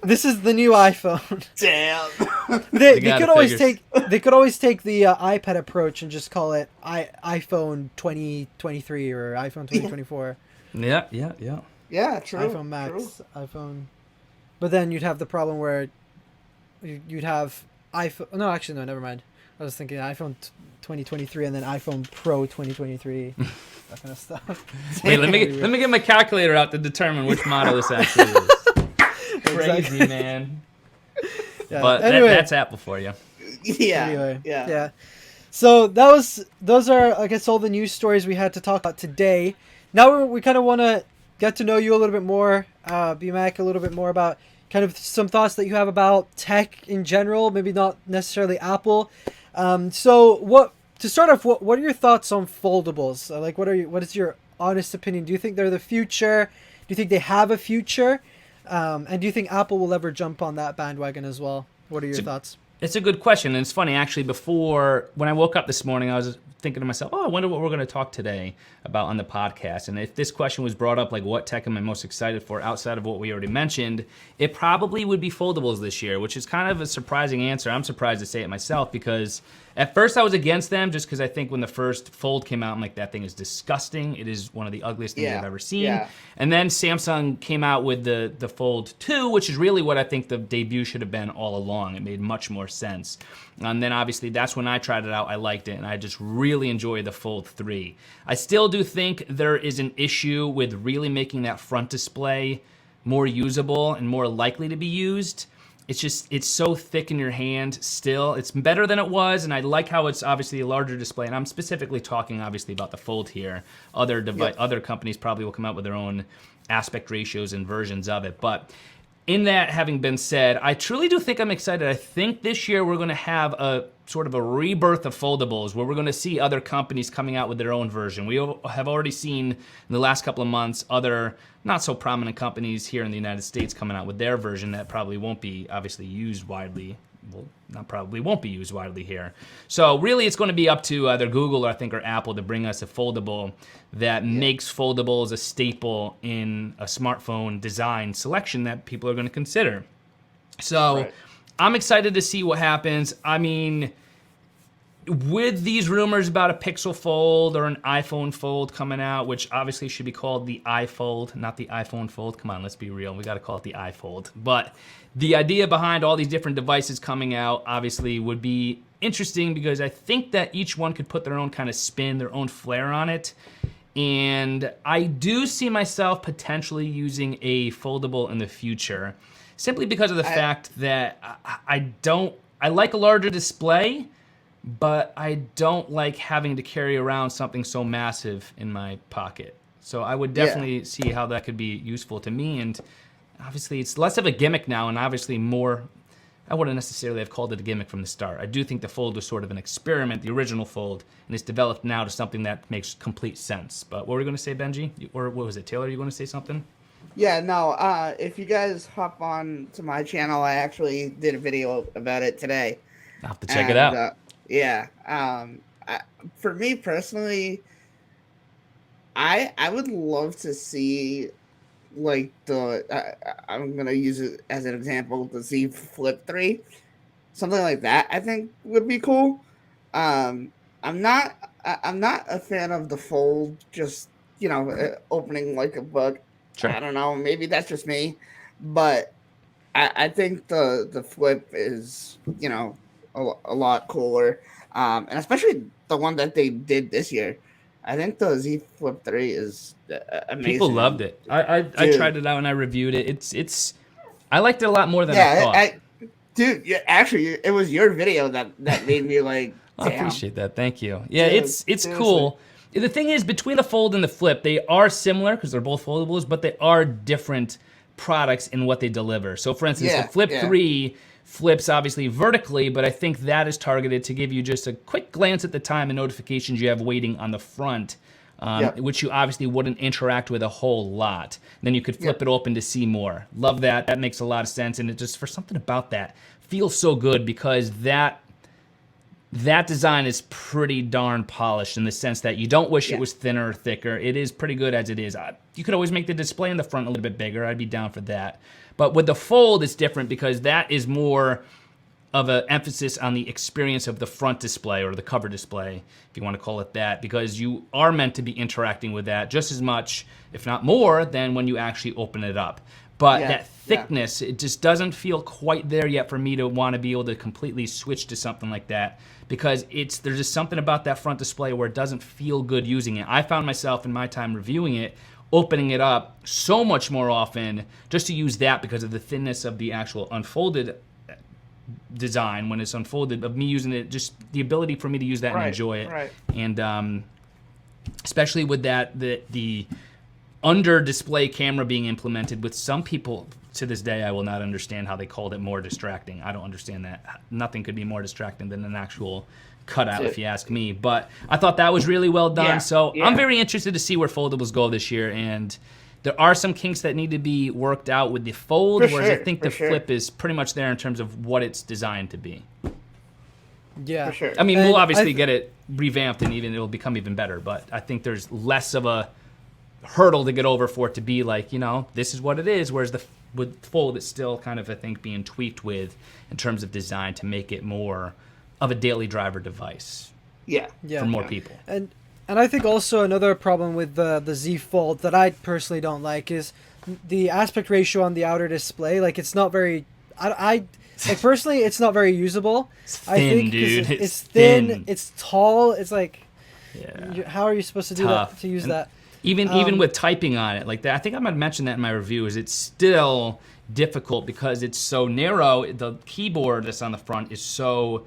this is the new iPhone. Damn. They could always take the iPad approach and just call it iPhone 2023 or iPhone 2024. Yeah. Yeah, true. iPhone Max, iPhone. But then you'd have the problem where you'd have iPhone. No, actually, no. Never mind. I was thinking iPhone 2023 and then iPhone Pro 2023, that kind of stuff. Wait, let me get my calculator out to determine which model this actually is. Crazy, man. Yeah. But anyway, that's Apple for you. Yeah. Anyway, Yeah. So those are, I guess, all the news stories we had to talk about today. Now we kind of want to get to know you a little bit more, BMAC, a little bit more about kind of some thoughts that you have about tech in general, maybe not necessarily Apple. So to start off, what are your thoughts on foldables? Like, what is your honest opinion? Do you think they're the future? Do you think they have a future? And do you think Apple will ever jump on that bandwagon as well? What are your thoughts? It's a good question, and it's funny actually. When I woke up this morning, I was thinking to myself, I wonder what we're going to talk today about on the podcast. And if this question was brought up, like what tech am I most excited for outside of what we already mentioned, it probably would be foldables this year, which is kind of a surprising answer. I'm surprised to say it myself because at first I was against them just because I think when the first Fold came out, I'm like, that thing is disgusting. It is one of the ugliest things I've ever seen. Yeah. And then Samsung came out with the Fold 2, which is really what I think the debut should have been all along. It made much more sense. And then obviously that's when I tried it out. I liked it, and I just really enjoy the Fold 3. I still do think there is an issue with really making that front display more usable and more likely to be used. It's so thick in your hand still. It's better than it was, and I like how it's obviously a larger display, and I'm specifically talking obviously about the Fold here. Other companies probably will come out with their own aspect ratios and versions of it, but in that having been said, I truly do think I'm excited. I think this year we're going to have a sort of a rebirth of foldables where we're going to see other companies coming out with their own version. We have already seen in the last couple of months other not so prominent companies here in the United States coming out with their version that probably won't be obviously used widely. Well, won't be used widely here. So really it's going to be up to either Google or I think or Apple to bring us a foldable that makes foldables a staple in a smartphone design selection that people are going to consider. So I'm excited to see what happens. I mean, with these rumors about a Pixel Fold or an iPhone Fold coming out, which obviously should be called the iFold, not the iPhone Fold. Come on, let's be real. We got to call it the iFold. But the idea behind all these different devices coming out obviously would be interesting because I think that each one could put their own kind of spin, their own flair on it. And I do see myself potentially using a foldable in the future simply because of the fact that I like a larger display, but I don't like having to carry around something so massive in my pocket. So I would definitely see how that could be useful to me. And obviously it's less of a gimmick now and obviously more, I wouldn't necessarily have called it a gimmick from the start. I do think the Fold was sort of an experiment, the original Fold, and it's developed now to something that makes complete sense. But what were you going to say, Benji? Or what was it, Taylor? You going to say something? Yeah, no, if you guys hop on to my channel, I actually did a video about it today. I'll have to check it out. For me personally, I would love to see like I'm gonna use it as an example, the Z Flip 3, something like that. I think would be cool. I'm not a fan of the Fold, just opening like a book. Sure. I don't know. Maybe that's just me, but I think the Flip is, you know, a lot cooler, and especially the one that they did this year. I think the Z Flip 3 is amazing. People loved it. I tried it out and I reviewed it. It's I liked it a lot more than I Yeah, thought. dude, actually, it was your video that made me like. I Damn. appreciate that. Thank you. Yeah, Dude, it's seriously. cool. The thing is, between the Fold and the Flip, they are similar because they're both foldables, but they are different products in what they deliver. So, for instance, Yeah, the Flip yeah. 3 flips obviously vertically, but I think that is targeted to give you just a quick glance at the time and notifications you have waiting on the front. Yep. Which you obviously wouldn't interact with a whole lot. Then you could flip it open to see more. Love that. That makes a lot of sense. And it just, for something about that, feels so good because that design is pretty darn polished in the sense that you don't wish it was thinner or thicker. It is pretty good as it is. You could always make the display in the front a little bit bigger. I'd be down for that. But with the Fold, it's different because that is more of an emphasis on the experience of the front display or the cover display, if you want to call it that, because you are meant to be interacting with that just as much, if not more, than when you actually open it up. But that thickness, it just doesn't feel quite there yet for me to want to be able to completely switch to something like that because there's just something about that front display where it doesn't feel good using it. I found myself in my time reviewing it, opening it up so much more often just to use that because of the thinness of the actual unfolded design when it's unfolded, of me using it, just the ability for me to use that and enjoy it. Right. And especially with that, the under display camera being implemented with some people to this day, I will not understand how they called it more distracting. I don't understand that. Nothing could be more distracting than an actual cutout, if you ask me. But I thought that was really well done. I'm very interested to see where foldables go this year. And there are some kinks that need to be worked out with the Fold, whereas I think the Flip is pretty much there in terms of what it's designed to be. Yeah. For sure. I mean, we'll obviously get it revamped and it'll become even better, but I think there's less of a hurdle to get over for it to be like, you know, this is what it is, whereas with Fold, it's still kind of, I think, being tweaked with in terms of design to make it more of a daily driver device for more people. And I think also another problem with the Z Fold that I personally don't like is the aspect ratio on the outer display. Like, it's not very... like, personally, it's not very usable. It's thin, I think dude. It's thin. It's tall. It's like... Yeah. How are you supposed to do that, to use that? Even with typing on it like that, I think I might mention that in my review, is it's still difficult because it's so narrow. The keyboard that's on the front is so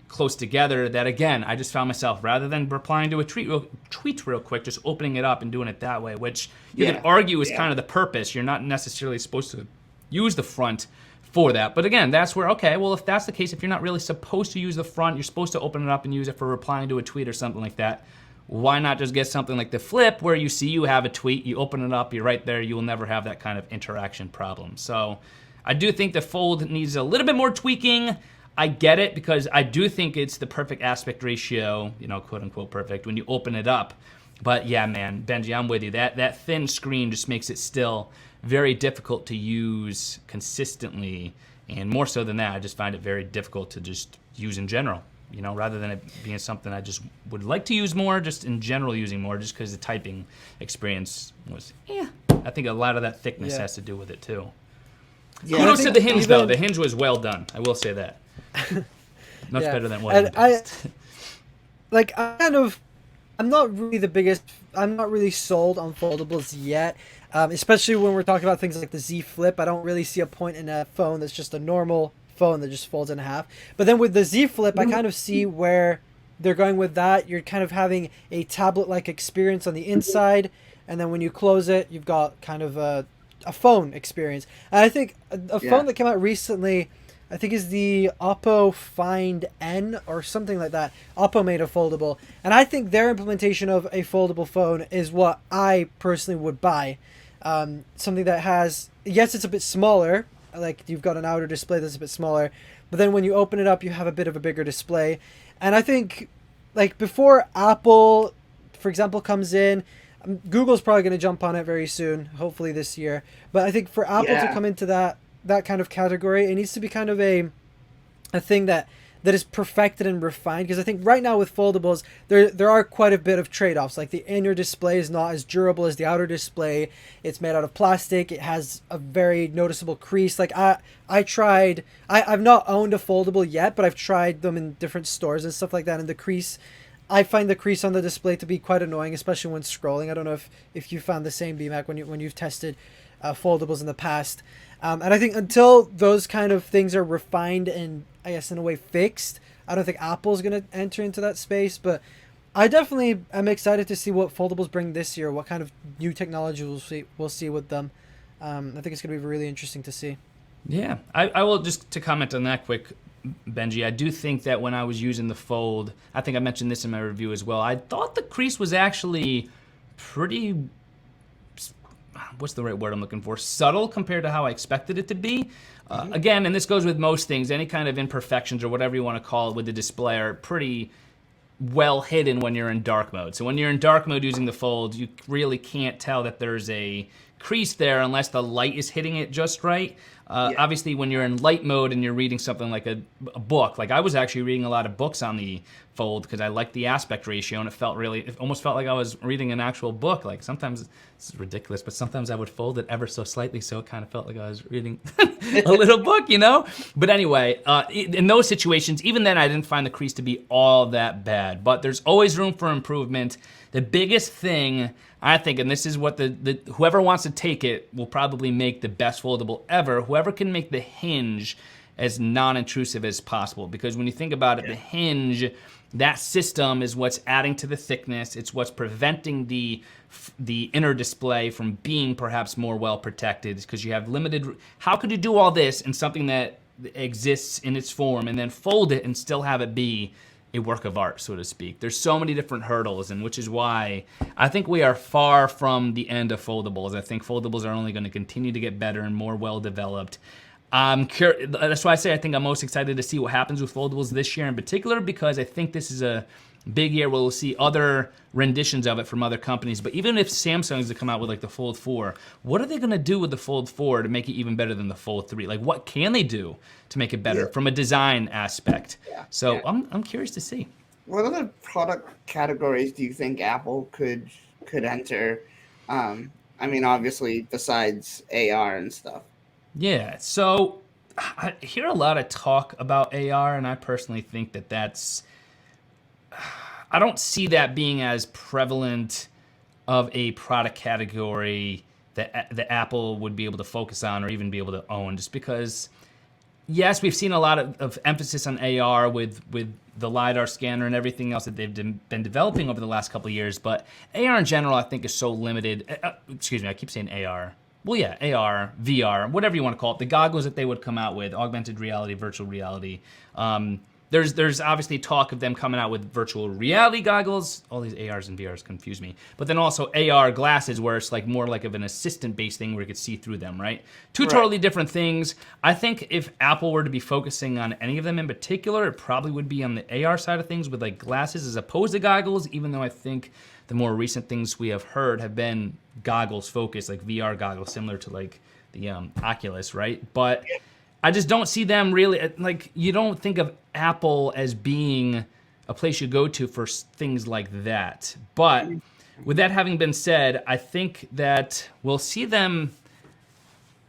close together that, again, I just found myself, rather than replying to a tweet real quick, just opening it up and doing it that way, which you could argue is kind of the purpose. You're not necessarily supposed to use the front for that. But again, that's where, okay, well, if that's the case, if you're not really supposed to use the front, you're supposed to open it up and use it for replying to a tweet or something like that, why not just get something like the Flip where you have a tweet, you open it up, you're right there, you will never have that kind of interaction problem. So I do think the Fold needs a little bit more tweaking. I get it because I do think it's the perfect aspect ratio, you know, quote unquote perfect, when you open it up. But yeah, man, Benji, I'm with you. That thin screen just makes it still very difficult to use consistently. And more so than that, I just find it very difficult to just use in general. You know, rather than it being something I just would like to use more, just in general using more, just because the typing experience was, I think a lot of that thickness has to do with it too. Yeah, kudos to the hinge, though. The hinge was well done. I will say that. Much better than what I'm not really the biggest. I'm not really sold on foldables yet, especially when we're talking about things like the Z Flip. I don't really see a point in a phone that's just a normal phone that just folds in half. But then with the Z Flip, I kind of see where they're going with that. You're kind of having a tablet-like experience on the inside, and then when you close it, you've got kind of a phone experience. And I think a phone that came out recently, I think is the Oppo Find N or something like that. Oppo made a foldable, and I think their implementation of a foldable phone is what I personally would buy. Something that has, yes, it's a bit smaller, like you've got an outer display that's a bit smaller, but then when you open it up, you have a bit of a bigger display. And I think, like, before Apple, for example, comes in, Google's probably going to jump on it very soon, hopefully this year. But I think for Apple to come into that kind of category, it needs to be kind of a thing that that is perfected and refined. Because I think right now with foldables, there are quite a bit of trade-offs. Like the inner display is not as durable as the outer display. It's made out of plastic. It has a very noticeable crease. Like I've not owned a foldable yet, but I've tried them in different stores and stuff like that. And the crease, I find the crease on the display to be quite annoying, especially when scrolling. I don't know if you found the same, BMAC, when you've tested foldables in the past. And I think until those kind of things are refined and, I guess, in a way fixed, I don't think Apple's going to enter into that space. But I definitely am excited to see what foldables bring this year, what kind of new technology we'll see with them. I think it's going to be really interesting to see. Yeah, I will, just to comment on that quick, Benji, I do think that when I was using the Fold, I think I mentioned this in my review as well, I thought the crease was actually pretty, what's the right word I'm looking for, subtle compared to how I expected it to be. Again, and this goes with most things, any kind of imperfections or whatever you want to call it with the display are pretty well hidden when you're in dark mode. So when you're in dark mode using the Fold, you really can't tell that there's a crease there unless the light is hitting it just right. Obviously, when you're in light mode and you're reading something like a book, like I was actually reading a lot of books on the Fold because I liked the aspect ratio, and it almost felt like I was reading an actual book. Like sometimes, this is ridiculous, but sometimes I would fold it ever so slightly so it kind of felt like I was reading a little book, you know? But anyway, in those situations, even then I didn't find the crease to be all that bad, but there's always room for improvement. The biggest thing, I think, and this is what the whoever wants to take it will probably make the best foldable ever, whoever can make the hinge as non-intrusive as possible. Because when you think about it, the hinge, that system is what's adding to the thickness. It's what's preventing the inner display from being perhaps more well protected, because you have limited. How could you do all this in something that exists in its form and then fold it and still have it be a work of art, so to speak? There's so many different hurdles, and which is why I think we are far from the end of foldables. I think foldables are only going to continue to get better and more well developed. That's why I say I think I'm most excited to see what happens with foldables this year in particular, because I think this is a big year where we'll see other renditions of it from other companies. But even if Samsung's to come out with like the Fold 4, what are they going to do with the Fold 4 to make it even better than the Fold 3? Like, what can they do to make it better from a design aspect? So I'm curious to see. What other product categories do you think Apple could enter? I mean, obviously, besides AR and stuff. Yeah, so I hear a lot of talk about AR, and I personally think that's... I don't see that being as prevalent of a product category that Apple would be able to focus on or even be able to own, just because, yes, we've seen a lot of emphasis on AR with the LiDAR scanner and everything else that they've been developing over the last couple of years, but AR in general I think is so limited. Excuse me, I keep saying AR. Well, yeah, AR, VR, whatever you want to call it, the goggles that they would come out with, augmented reality, virtual reality. There's obviously talk of them coming out with virtual reality goggles. All these ARs and VRs confuse me. But then also AR glasses, where it's like more like of an assistant-based thing where you could see through them, right? Two totally different things. I think if Apple were to be focusing on any of them in particular, it probably would be on the AR side of things with like glasses as opposed to goggles, even though I think the more recent things we have heard have been goggles focused, like VR goggles, similar to like the Oculus, right? But I just don't see them really, like, you don't think of Apple as being a place you go to for things like that. But with that having been said, I think that we'll see them.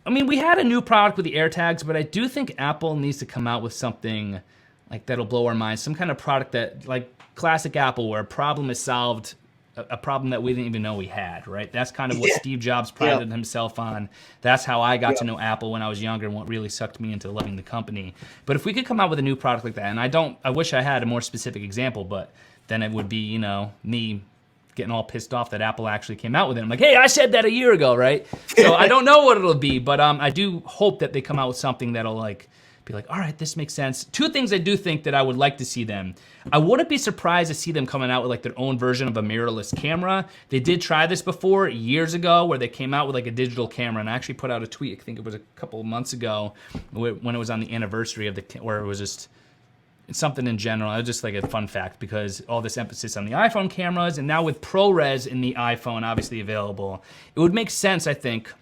I mean, we had a new product with the AirTags, but I do think Apple needs to come out with something like that'll blow our minds. Some kind of product that, like classic Apple, where a problem is solved, a problem that we didn't even know we had, right? That's kind of what Steve Jobs prided himself on. That's how I got to know Apple when I was younger and what really sucked me into loving the company. But if we could come out with a new product like that, and I wish I had a more specific example, but then it would be, you know, me getting all pissed off that Apple actually came out with it. I'm like, hey, I said that a year ago, right? So I don't know what it'll be, but I do hope that they come out with something that'll like be like, all right, this makes sense. Two things I do think that I would like to see them. I wouldn't be surprised to see them coming out with like their own version of a mirrorless camera. They did try this before years ago where they came out with like a digital camera, and I actually put out a tweet, I think it was a couple of months ago when it was on the anniversary of where it was just something in general. It was just like a fun fact because all this emphasis on the iPhone cameras, and now with ProRes in the iPhone obviously available, it would make sense, I think,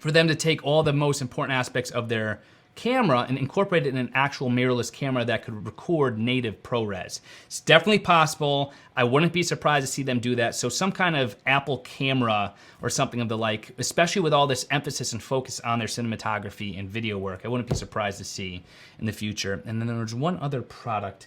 for them to take all the most important aspects of their camera and incorporate it in an actual mirrorless camera that could record native ProRes. It's definitely possible. I wouldn't be surprised to see them do that. So some kind of Apple camera or something of the like, especially with all this emphasis and focus on their cinematography and video work, I wouldn't be surprised to see in the future. And then there was one other product.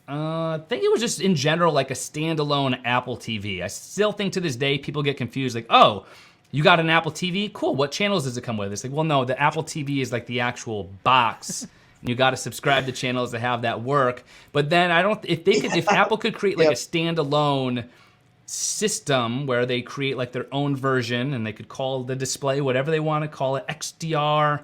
I think it was just in general like a standalone Apple TV. I still think to this day people get confused, like, oh, you got an Apple TV? Cool, what channels does it come with? It's like, well, no, the Apple TV is like the actual box. And you gotta subscribe to channels to have that work. But then if Apple could create like a standalone system where they create like their own version and they could call the display whatever they want to call it, XDR,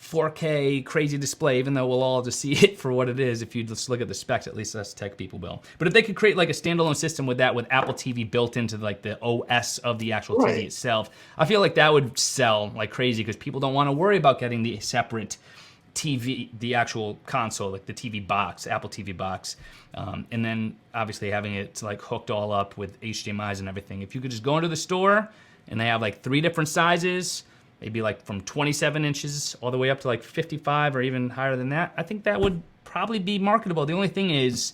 4K, crazy display, even though we'll all just see it for what it is if you just look at the specs, at least us tech people will. But if they could create like a standalone system with that, with Apple TV built into like the OS of the actual TV itself, I feel like that would sell like crazy because people don't want to worry about getting the separate TV, the actual console, like the TV box, Apple TV box. And then obviously having it like hooked all up with HDMIs and everything. If you could just go into the store and they have like 3 different sizes, maybe like from 27 inches all the way up to like 55 or even higher than that, I think that would probably be marketable. The only thing is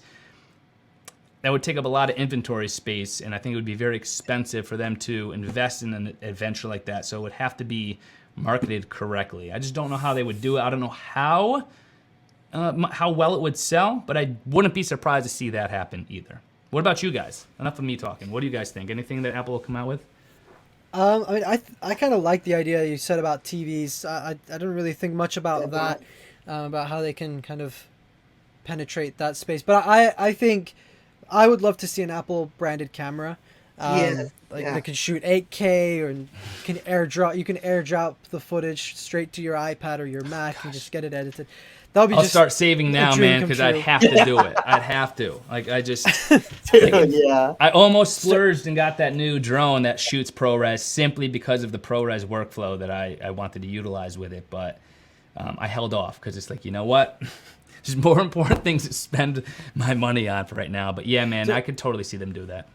that would take up a lot of inventory space, and I think it would be very expensive for them to invest in an adventure like that. So it would have to be marketed correctly. I just don't know how they would do it. I don't know how well it would sell, but I wouldn't be surprised to see that happen either. What about you guys? Enough of me talking. What do you guys think? Anything that Apple will come out with? I mean, I kind of like the idea you said about TVs. I didn't really think much about that, about how they can kind of penetrate that space. But I think I would love to see an Apple branded camera. That can shoot 8K or can airdrop. You can airdrop the footage straight to your iPad or your Mac and just get it edited. That'll be. I'll start saving now, man, because I'd have to do it. I'd have to. Like I just. I almost splurged and got that new drone that shoots ProRes simply because of the ProRes workflow that I wanted to utilize with it, but I held off because it's like, you know what? There's more important things to spend my money on for right now. But yeah, man, I could totally see them do that.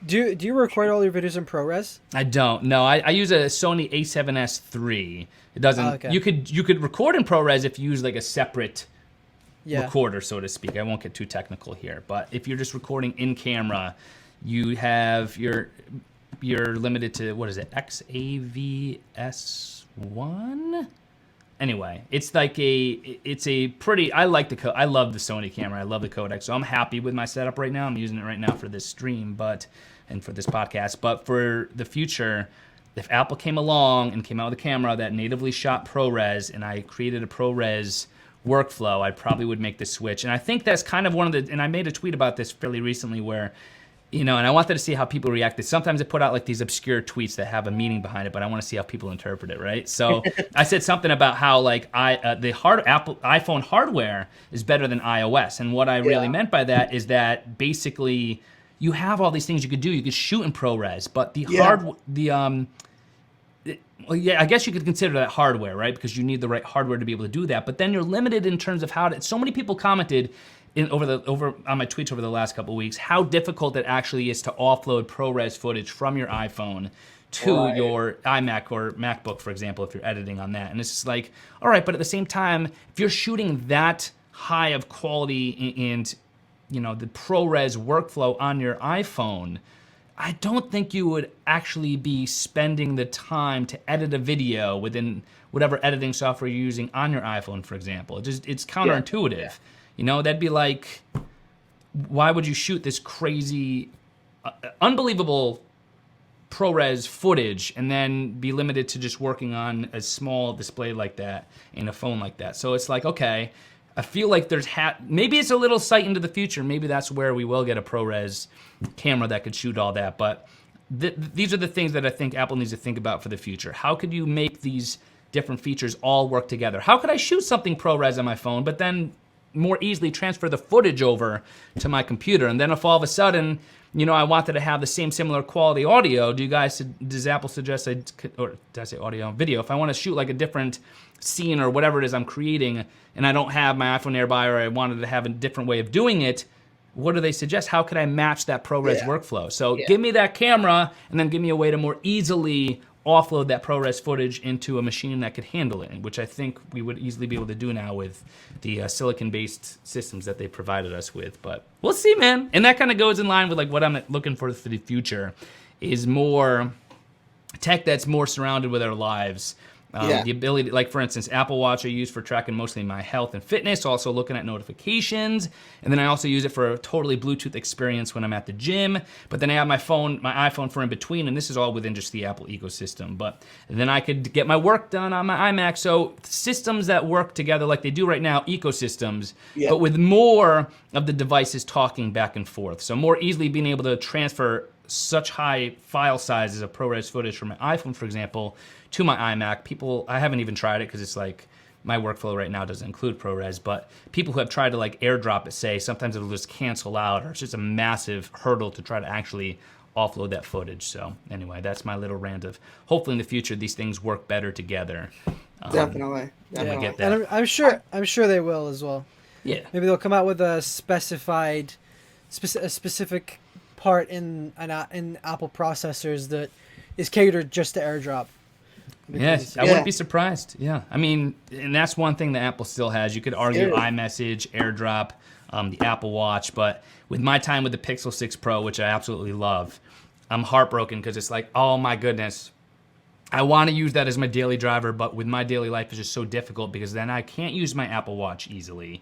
Do you record all your videos in ProRes? I don't. No, I use a Sony A7S III. It doesn't. Oh, okay. You could record in ProRes if you use like a separate recorder, so to speak. I won't get too technical here, but if you're just recording in camera, you have you're limited to, what is it, XAVS1? Anyway, it's like a pretty. I love the Sony camera. I love the codec, so I'm happy with my setup right now. I'm using it right now for this stream, and for this podcast. But for the future, if Apple came along and came out with a camera that natively shot ProRes, and I created a ProRes workflow, I probably would make the switch. And I think that's kind of one of the. And I made a tweet about this fairly recently, where. And I wanted to see how people reacted. Sometimes I put out like these obscure tweets that have a meaning behind it, but I want to see how people interpret it, right? So I said something about how like Apple iPhone hardware is better than iOS, and what I really meant by that is that basically you have all these things you could do. You could shoot in ProRes, but I guess you could consider that hardware, right? Because you need the right hardware to be able to do that. But then you're limited in terms of how to. So many people commented over on my tweets over the last couple of weeks how difficult it actually is to offload ProRes footage from your iPhone to your iMac or MacBook, for example, if you're editing on that. And it's just like, all right, but at the same time, if you're shooting that high of quality and the ProRes workflow on your iPhone, I don't think you would actually be spending the time to edit a video within whatever editing software you're using on your iPhone, for example. It's counterintuitive. Yeah. That'd be like, why would you shoot this crazy, unbelievable ProRes footage and then be limited to just working on a small display like that in a phone like that? So it's like, okay, I feel like there's maybe it's a little sight into the future. Maybe that's where we will get a ProRes camera that could shoot all that. But these are the things that I think Apple needs to think about for the future. How could you make these different features all work together? How could I shoot something ProRes on my phone, but then more easily transfer the footage over to my computer? And then if all of a sudden, I wanted to have the similar quality audio, does Apple suggest or did I say audio, video? If I want to shoot like a different scene or whatever it is I'm creating, and I don't have my iPhone nearby, or I wanted to have a different way of doing it, what do they suggest? How could I match that ProRes workflow? So give me that camera, and then give me a way to more easily offload that ProRes footage into a machine that could handle it, which I think we would easily be able to do now with the silicon-based systems that they provided us with. But we'll see, man. And that kind of goes in line with like what I'm looking for the future, is more tech that's more surrounded with our lives. The ability, like for instance, Apple Watch I use for tracking mostly my health and fitness, also looking at notifications, and then I also use it for a totally Bluetooth experience when I'm at the gym. But then I have my iPhone for in between, and this is all within just the Apple ecosystem. But then I could get my work done on my iMac. So systems that work together like they do right now, ecosystems, but with more of the devices talking back and forth. So more easily being able to transfer such high file sizes of ProRes footage from my iPhone, for example, to my iMac. I haven't even tried it because it's like my workflow right now doesn't include ProRes, but people who have tried to like airdrop it, say, sometimes it'll just cancel out, or it's just a massive hurdle to try to actually offload that footage. So anyway, that's my little rant of hopefully in the future these things work better together. Definitely. I get that. And I'm sure they will as well. Yeah. Maybe they'll come out with a specific part in Apple processors that is catered just to AirDrop. Yes, I wouldn't be surprised. Yeah, I mean, and that's one thing that Apple still has. You could argue iMessage, AirDrop, the Apple Watch, but with my time with the Pixel 6 Pro, which I absolutely love, I'm heartbroken because it's like, oh my goodness, I want to use that as my daily driver, but with my daily life, it's just so difficult because then I can't use my Apple Watch easily.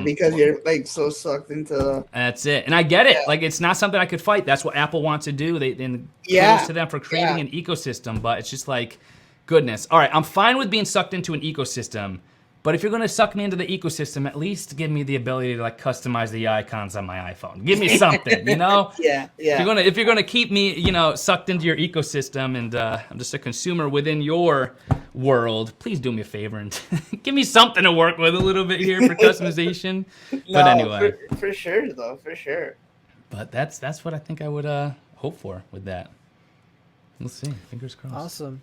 Because you're like so sucked into. That's it, and I get it. Like it's not something I could fight. That's what Apple wants to do. Kudos to them for creating an ecosystem, but it's just like, goodness. All right, I'm fine with being sucked into an ecosystem, but if you're gonna suck me into the ecosystem, at least give me the ability to like customize the icons on my iPhone. Give me something, you know? Yeah. If you're gonna keep me, sucked into your ecosystem, and I'm just a consumer within your world, please do me a favor and give me something to work with a little bit here for customization. But anyway, for sure though, for sure. But that's what I think I would hope for with that. We'll see. Fingers crossed. Awesome.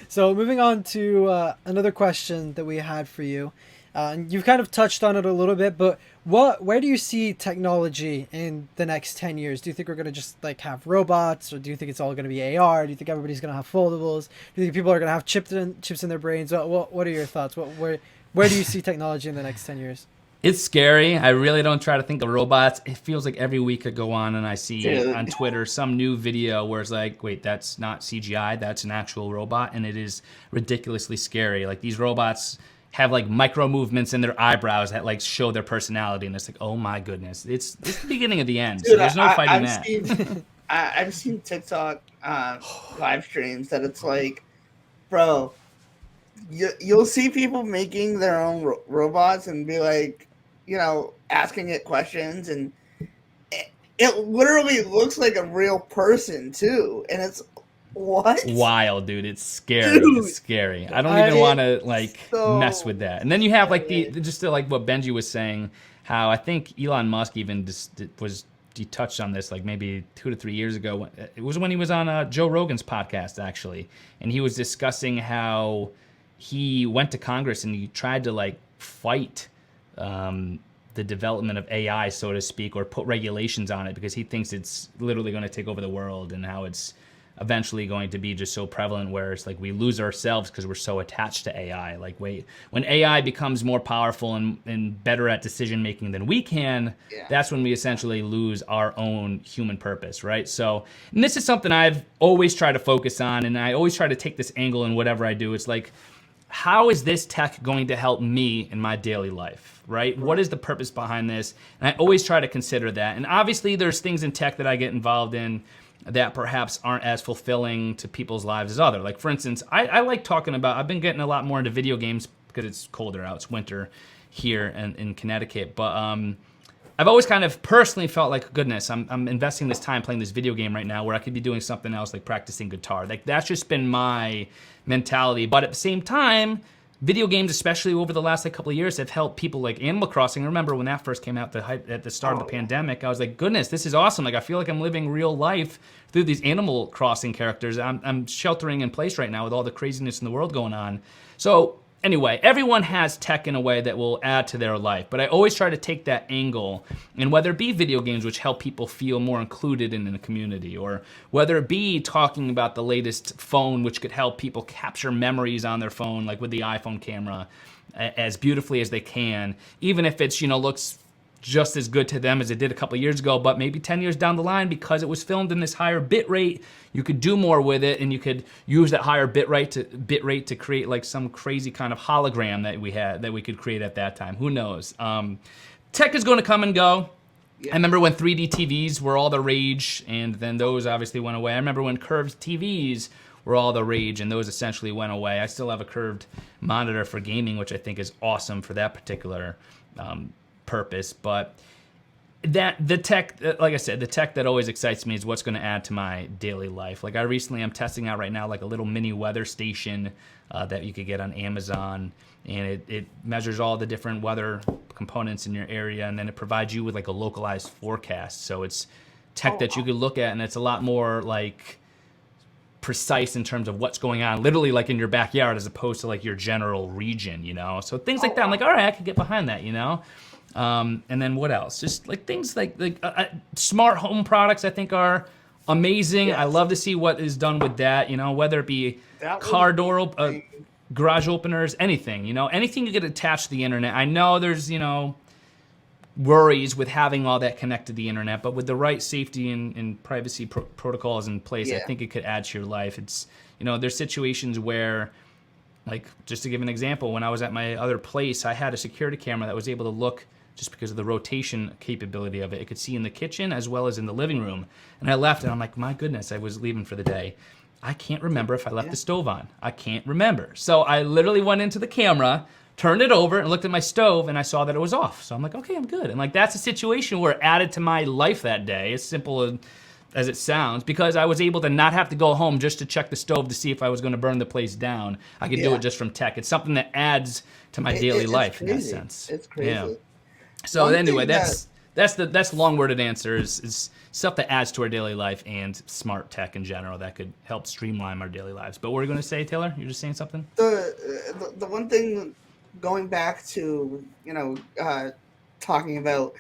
So moving on to another question that we had for you. And you've kind of touched on it a little bit, but where do you see technology in the next 10 years? Do you think we're going to just like have robots, or do you think it's all going to be AR? Do you think everybody's going to have foldables? Do you think people are going to have chips in their brains? What are your thoughts? Where do you see technology in the next 10 years? It's scary. I really don't try to think of robots. It feels like every week I go on and I see on Twitter some new video where it's like, wait, that's not CGI, that's an actual robot, and it is ridiculously scary. Like these robots have like micro movements in their eyebrows that like show their personality, and it's like, oh my goodness, it's the beginning of the end. Dude, so there's no fighting that. I've seen TikTok live streams that it's like, bro, you'll see people making their own robots and be like, asking it questions, and it literally looks like a real person too, and it's what? Wild, dude. It's scary. Dude, it's scary. I don't even want to mess with that. And then you have like like what Benji was saying, how I think Elon Musk even he touched on this like maybe 2 to 3 years ago. It was when he was on Joe Rogan's podcast actually, and he was discussing how he went to Congress and he tried to like fight the development of AI, so to speak, or put regulations on it because he thinks it's literally going to take over the world, and how it's eventually going to be just so prevalent where it's like we lose ourselves because we're so attached to AI. Like when AI becomes more powerful and better at decision making than we can, that's when we essentially lose our own human purpose, right? So, and this is something I've always tried to focus on, and I always try to take this angle in whatever I do. It's like, how is this tech going to help me in my daily life, right? What is the purpose behind this? And I always try to consider that. And obviously there's things in tech that I get involved in that perhaps aren't as fulfilling to people's lives as other. Like for instance, I like talking about, I've been getting a lot more into video games because it's colder out, it's winter here in Connecticut. But I've always kind of personally felt like, goodness, I'm investing this time playing this video game right now where I could be doing something else like practicing guitar. Like that's just been my mentality. But at the same time, video games, especially over the last couple of years, have helped people like Animal Crossing. I remember when that first came out at the start of the pandemic, I was like, goodness, this is awesome. Like I feel like I'm living real life through these Animal Crossing characters. I'm sheltering in place right now with all the craziness in the world going on. So anyway, everyone has tech in a way that will add to their life, but I always try to take that angle, and whether it be video games, which help people feel more included in the community, or whether it be talking about the latest phone, which could help people capture memories on their phone, like with the iPhone camera, as beautifully as they can, even if it's, looks just as good to them as it did a couple years ago, but maybe 10 years down the line, because it was filmed in this higher bit rate, you could do more with it, and you could use that higher bit rate to create like some crazy kind of hologram that we could create at that time. Who knows? Tech is going to come and go. Yeah. I remember when 3D TVs were all the rage, and then those obviously went away. I remember when curved TVs were all the rage, and those essentially went away. I still have a curved monitor for gaming, which I think is awesome for that particular purpose, but the tech, like I said, the tech that always excites me is what's going to add to my daily life. Like I'm testing out right now like a little mini weather station that you could get on Amazon, and it measures all the different weather components in your area, and then it provides you with like a localized forecast. So it's tech that you could look at, and it's a lot more like precise in terms of what's going on literally like in your backyard as opposed to like your general region, so things like that. I'm like, all right, I could get behind that, and then what else? Just like things like smart home products, I think are amazing. Yes. I love to see what is done with that. Whether it be car door, garage openers, anything. Anything you get attached to the internet. I know there's worries with having all that connected to the internet, but with the right safety and privacy protocols in place, I think it could add to your life. It's there's situations where, like, just to give an example, when I was at my other place, I had a security camera that was able to look, just because of the rotation capability of it. It could see in the kitchen as well as in the living room. And I left, and I'm like, my goodness, I was leaving for the day. I can't remember if I left the stove on. I can't remember. So I literally went into the camera, turned it over, and looked at my stove, and I saw that it was off. So I'm like, okay, I'm good. And like that's a situation where it added to my life that day, as simple as it sounds, because I was able to not have to go home just to check the stove to see if I was going to burn the place down. I could do it just from tech. It's something that adds to my daily life in that sense. It's crazy. Yeah. So anyway, that's long-worded answer is stuff that adds to our daily life and smart tech in general that could help streamline our daily lives. But what were you going to say, Taylor? You're just saying something? The one thing, going back to talking about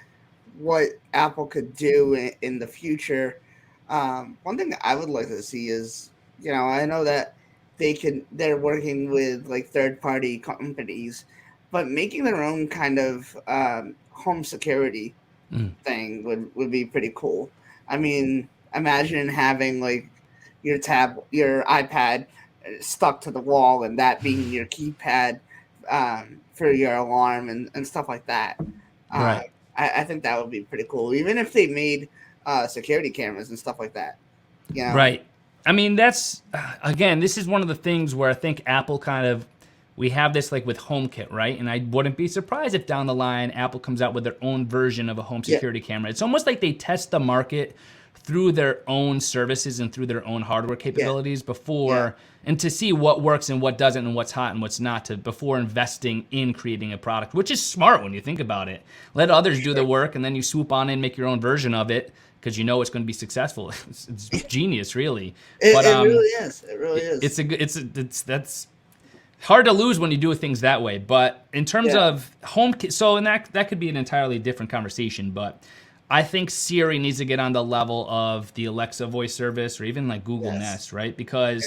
what Apple could do in the future, one thing that I would like to see is, I know that they're working with like third-party companies, but making their own kind of home security thing would be pretty cool. I mean, imagine having like your iPad stuck to the wall, and that being your keypad for your alarm and stuff like that. Right. I think that would be pretty cool, even if they made security cameras and stuff like that. Right. I mean, that's again, this is one of the things where I think Apple we have this like with HomeKit, right? And I wouldn't be surprised if down the line Apple comes out with their own version of a home security camera. It's almost like they test the market through their own services and through their own hardware capabilities before, and to see what works and what doesn't and what's hot and what's not before investing in creating a product, which is smart when you think about it. Let others do the work, and then you swoop on in and make your own version of it because you know it's going to be successful. It's genius, really. It really is. It really is. That's hard to lose when you do things that way. But in terms of HomeKit, and that could be an entirely different conversation, but I think Siri needs to get on the level of the Alexa voice service or even like Google Nest, right? Because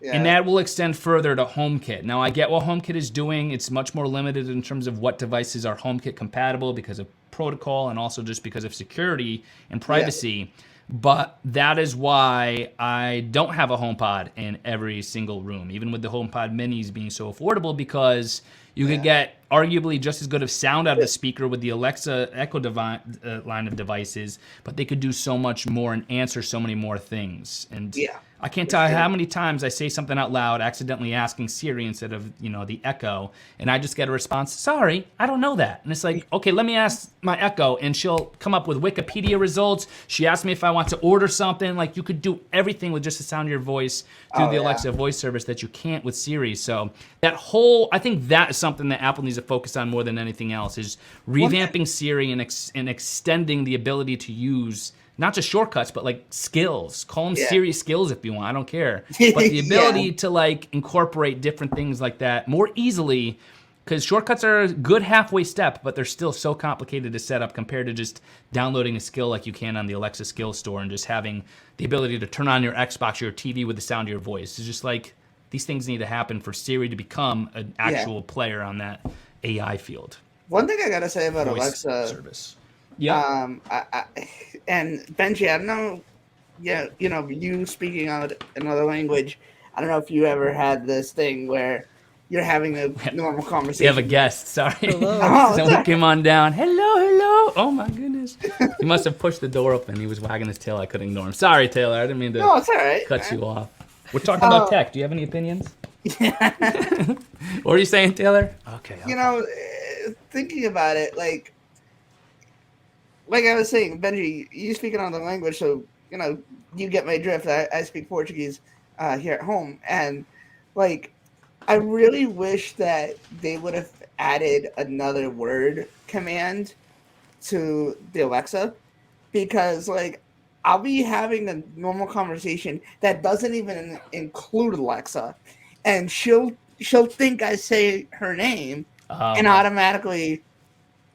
and that will extend further to HomeKit. Now, I get what HomeKit is doing. It's much more limited in terms of what devices are HomeKit compatible because of protocol and also just because of security and privacy. But that is why I don't have a HomePod in every single room, even with the HomePod minis being so affordable, because you could get arguably just as good of sound out of the speaker with the Alexa Echo line of devices, but they could do so much more and answer so many more things. And I can't tell you how many times I say something out loud, accidentally asking Siri instead of, the Echo, and I just get a response, sorry, I don't know that. And it's like, okay, let me ask my Echo, and she'll come up with Wikipedia results. She asked me if I want to order something. Like, you could do everything with just the sound of your voice through the Alexa voice service that you can't with Siri. So I think that is something that Apple needs to focus on more than anything else, is revamping Siri and extending the ability to use not just shortcuts, but like skills. Call them Yeah. Siri skills if you want. I don't care. But the ability to like incorporate different things like that more easily, because shortcuts are a good halfway step, but they're still so complicated to set up compared to just downloading a skill like you can on the Alexa skill store and just having the ability to turn on your Xbox or your TV with the sound of your voice. It's just like these things need to happen for Siri to become an actual player on that AI field. One thing I gotta say about Voice Alexa service. Yeah. And Benji, I don't know, you speaking on another language, I don't know if you ever had this thing where you're having a normal conversation. We have a guest. Sorry. Hello. Someone came on down. Hello. Oh my goodness. He must have pushed the door open. He was wagging his tail. I couldn't ignore him. Sorry, Taylor. I didn't mean to No, it's all right. cut you off. We're talking about tech. Do you have any opinions? What are you saying, Taylor? Okay. Thinking about it, like I was saying, Benji, you speaking on the language, so you get my drift. I speak Portuguese here at home, and like I really wish that they would have added another word command to the Alexa, because like I'll be having a normal conversation that doesn't even include Alexa, and she'll think I say her name and automatically,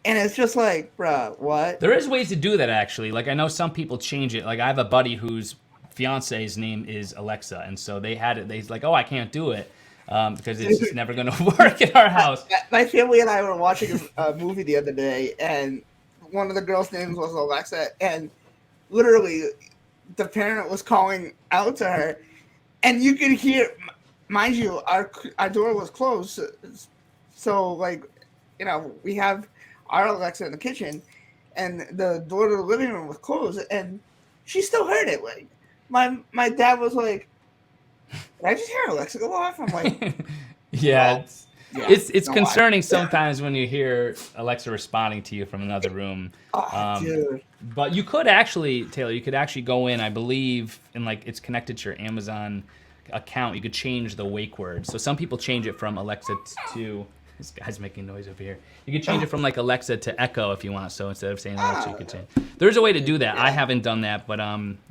and it's just like, bruh, what? There is ways to do that, actually. Like, I know some people change it. Like, I have a buddy whose fiance's name is Alexa, and so they had it. They's like, oh, I can't do it because it's just never going to work in our house. My family and I were watching a movie the other day, and one of the girls' names was Alexa, and literally the parent was calling out to her, and you could hear, mind you, our door was closed, so like, we have our Alexa in the kitchen, and the door to the living room was closed, and she still heard it. Like, my dad was like, "Did I just hear Alexa go off?" I'm like, Yeah, well, it's concerning sometimes when you hear Alexa responding to you from another room. Dude. But you could actually, Taylor, go in, I believe, and like it's connected to your Amazon account. You could change the wake word. So some people change it from Alexa to, this guy's making noise over here. You could change it from like Alexa to Echo if you want. So instead of saying Alexa, you could change. There's a way to do that. I haven't done that, but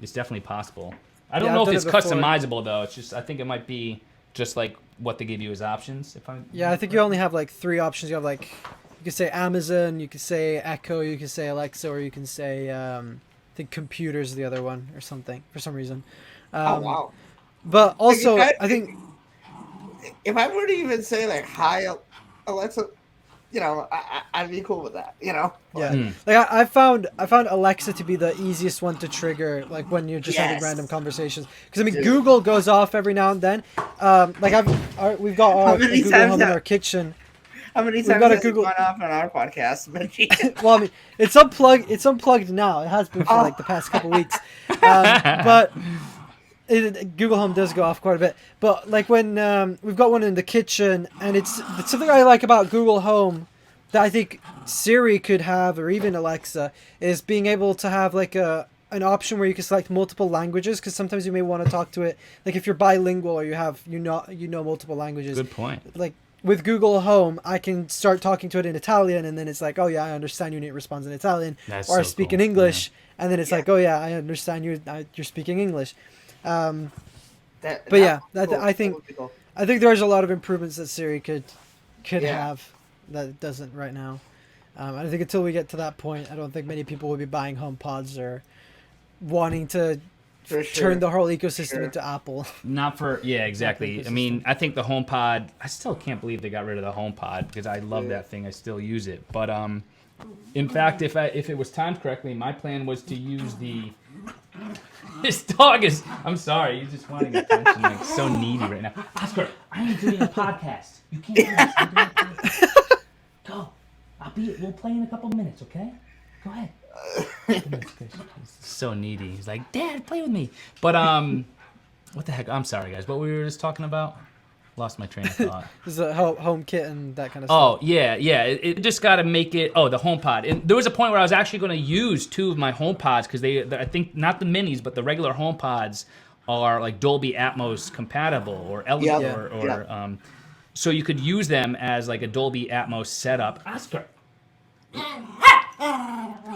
it's definitely possible. I don't know if it's customizable though. It's just, I think it might be just like what they give you as options. I think you only have like 3 options. You have like, you could say Amazon, you could say Echo, you could say Alexa, or you can say I think computer's the other one or something for some reason. Oh wow! But also, like I think if I were to even say like hi Alexa, I'd be cool with that. Yeah, like I found Alexa to be the easiest one to trigger, like when you're just having random conversations. Because I mean, Google goes off every now and then. We've got our Google Home in our kitchen. How many times has it gone off on our podcast? Well, I mean, it's unplugged. It's unplugged now. It has been for like the past couple weeks. But Google Home does go off quite a bit. But like when we've got one in the kitchen, and it's something I like about Google Home that I think Siri could have, or even Alexa, is being able to have like an option where you can select multiple languages, because sometimes you may want to talk to it, like if you're bilingual or you know multiple languages. Good point. Like with Google Home, I can start talking to it in Italian, and then it's like, oh yeah, I understand you, and it responds in Italian. That's or I so speak cool. in English, and then it's like, oh yeah, I understand you, you're speaking English. I think there's a lot of improvements that Siri could have that it doesn't right now. I think until we get to that point, I don't think many people will be buying HomePods or wanting to turn the whole ecosystem into Apple. Not for, exactly. I mean, I think the HomePod, I still can't believe they got rid of the HomePod because I love that thing. I still use it. But in fact, if it was timed correctly, my plan was to use the... This dog is... I'm sorry, he's just wanting attention. Like, so needy right now. Oscar, I am doing a podcast. You can't do this. I'm doing a podcast. Go. We'll play in a couple minutes, okay? Go ahead. He's so needy. He's like, Dad, play with me. But what the heck? I'm sorry, guys. What we were just talking about? Lost my train of thought. There's a home kit and that kind of stuff. Oh yeah. It just got to make it. Oh, the HomePod. And there was a point where I was actually going to use 2 of my HomePods because I think not the minis, but the regular HomePods are like Dolby Atmos compatible or LED so you could use them as like a Dolby Atmos setup. Oscar.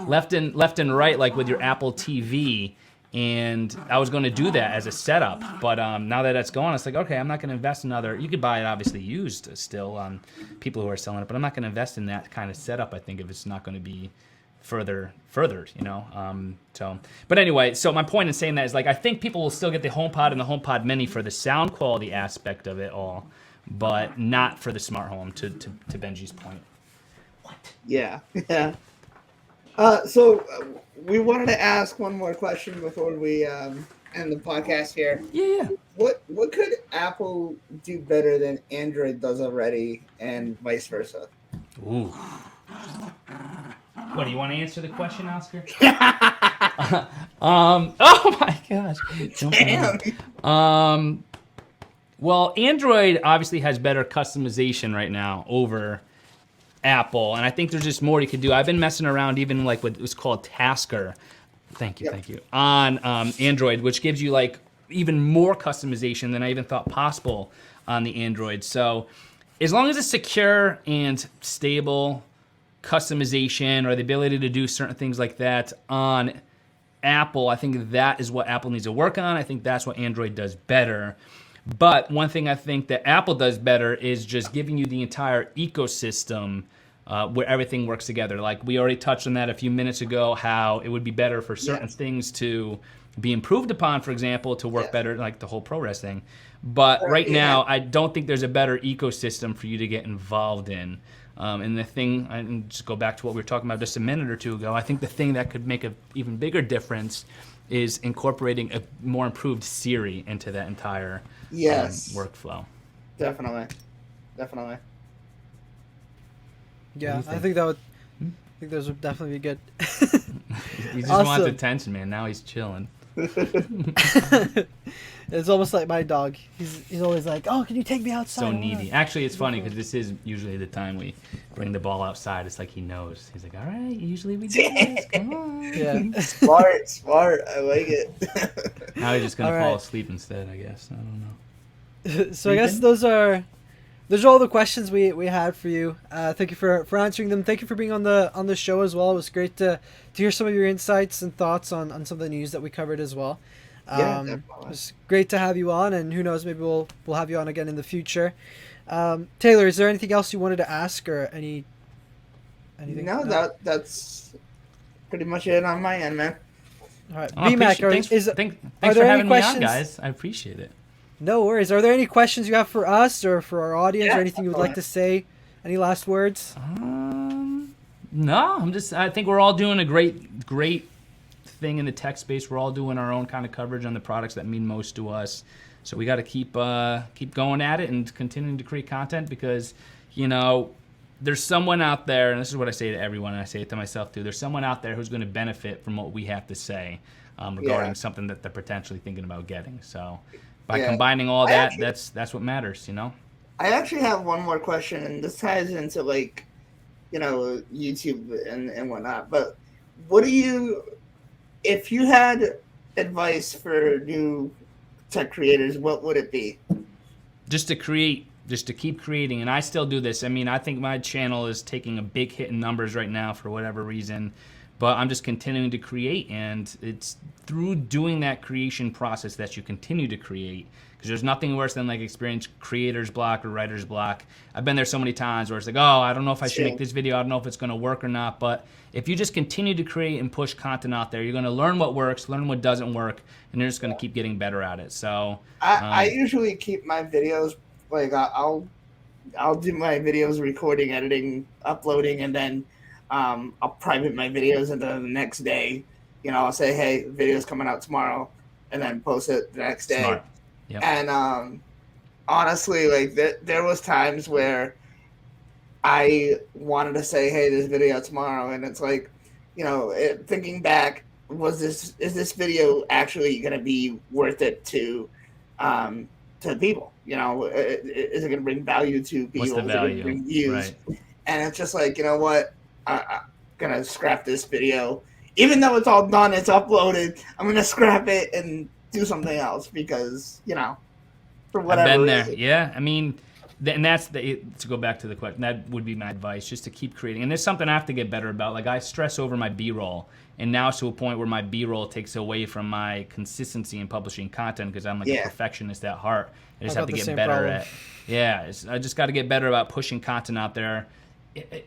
left and right, like with your Apple TV. And I was going to do that as a setup, but now that that's gone, it's like, okay, I'm not going to invest in other. You could buy it obviously used still on people who are selling it, but I'm not going to invest in that kind of setup. I think if it's not going to be furthered, you know. But anyway, so my point in saying that is like I think people will still get the HomePod and the HomePod Mini for the sound quality aspect of it all, but not for the smart home. To Benji's point. Yeah. So we wanted to ask one more question before we end the podcast here. Yeah. What could Apple do better than Android does already, and vice versa? Ooh. What, do you want to answer the question, Oscar? Oh my gosh. Damn. Well, Android obviously has better customization right now over Apple, and I think there's just more you could do. I've been messing around even like with what's called Tasker. Thank you. On Android, which gives you like even more customization than I even thought possible on the Android. So as long as it's secure and stable customization or the ability to do certain things like that on Apple, I think that is what Apple needs to work on. I think that's what Android does better. But one thing I think that Apple does better is just giving you the entire ecosystem where everything works together. Like we already touched on that a few minutes ago, how it would be better for certain things to be improved upon, for example, to work better, like the whole ProRes thing. But right now, I don't think there's a better ecosystem for you to get involved in. And the thing, and just go back to what we were talking about just a minute or two ago, I think the thing that could make an even bigger difference is incorporating a more improved Siri into that entire workflow. Definitely. Yeah, I think that would. I think those would definitely be good. He just wants attention, man. Now he's chilling. It's almost like my dog. He's always like, "Oh, can you take me outside?" So needy. Actually, it's funny because this is usually the time we bring the ball outside. It's like he knows. He's like, "All right, usually we do this. Come on." Yeah. Smart. I like it. Now he's just gonna fall asleep instead, I guess. I don't know. So I guess those are all the questions we had for you. Thank you for answering them. Thank you for being on the show as well. It was great to hear some of your insights and thoughts on some of the news that we covered as well. It was great to have you on, and who knows, maybe we'll have you on again in the future. Taylor, is there anything else you wanted to ask or anything? No, that's pretty much it on my end, man. All right, BMAC, thanks for having me on, guys. I appreciate it. No worries. Are there any questions you have for us or for our audience, or anything you would like to say? Any last words? No, I think we're all doing a great thing in the tech space. We're all doing our own kind of coverage on the products that mean most to us. So we got to keep going at it and continuing to create content because, you know, there's someone out there, and this is what I say to everyone, and I say it to myself too. There's someone out there who's going to benefit from what we have to say regarding something that they're potentially thinking about getting. So by combining all that, that's what matters, you know? I actually have one more question, and this ties into, like, you know, YouTube and whatnot. But what do you, if you had advice for new tech creators, what would it be? Just to keep creating. And I still do this. I mean, I think my channel is taking a big hit in numbers right now for whatever reason. But I'm just continuing to create, and it's through doing that creation process that you continue to create. Because there's nothing worse than like experienced creator's block or writer's block. I've been there so many times where it's like, oh, I don't know if I should make this video. I don't know if it's going to work or not. But if you just continue to create and push content out there, you're going to learn what works, learn what doesn't work, and you're just going to keep getting better at it. So I usually keep my videos, like I'll do my videos, recording, editing, uploading, and then I'll private my videos, and then the next day, you know, I'll say, hey, the video's coming out tomorrow, and then post it the next day. Smart. Yep. And honestly, like there was times where I wanted to say, hey, this video tomorrow, and it's like, you know, thinking back, is this video actually going to be worth it to people? You know, is it going to bring value to people? What's the value? Is it going to bring views? Right. And it's just like, you know what? I'm going to scrap this video. Even though it's all done, it's uploaded, I'm going to scrap it and do something else because, you know, for whatever I've been reason. there. Yeah. I mean, and to go back to the question, that would be my advice, just to keep creating. And there's something I have to get better about. Like, I stress over my B-roll, and now it's to a point where my B-roll takes away from my consistency in publishing content, because I'm like a perfectionist at heart. I just have to get better at. Yeah, I just got to get better about pushing content out there.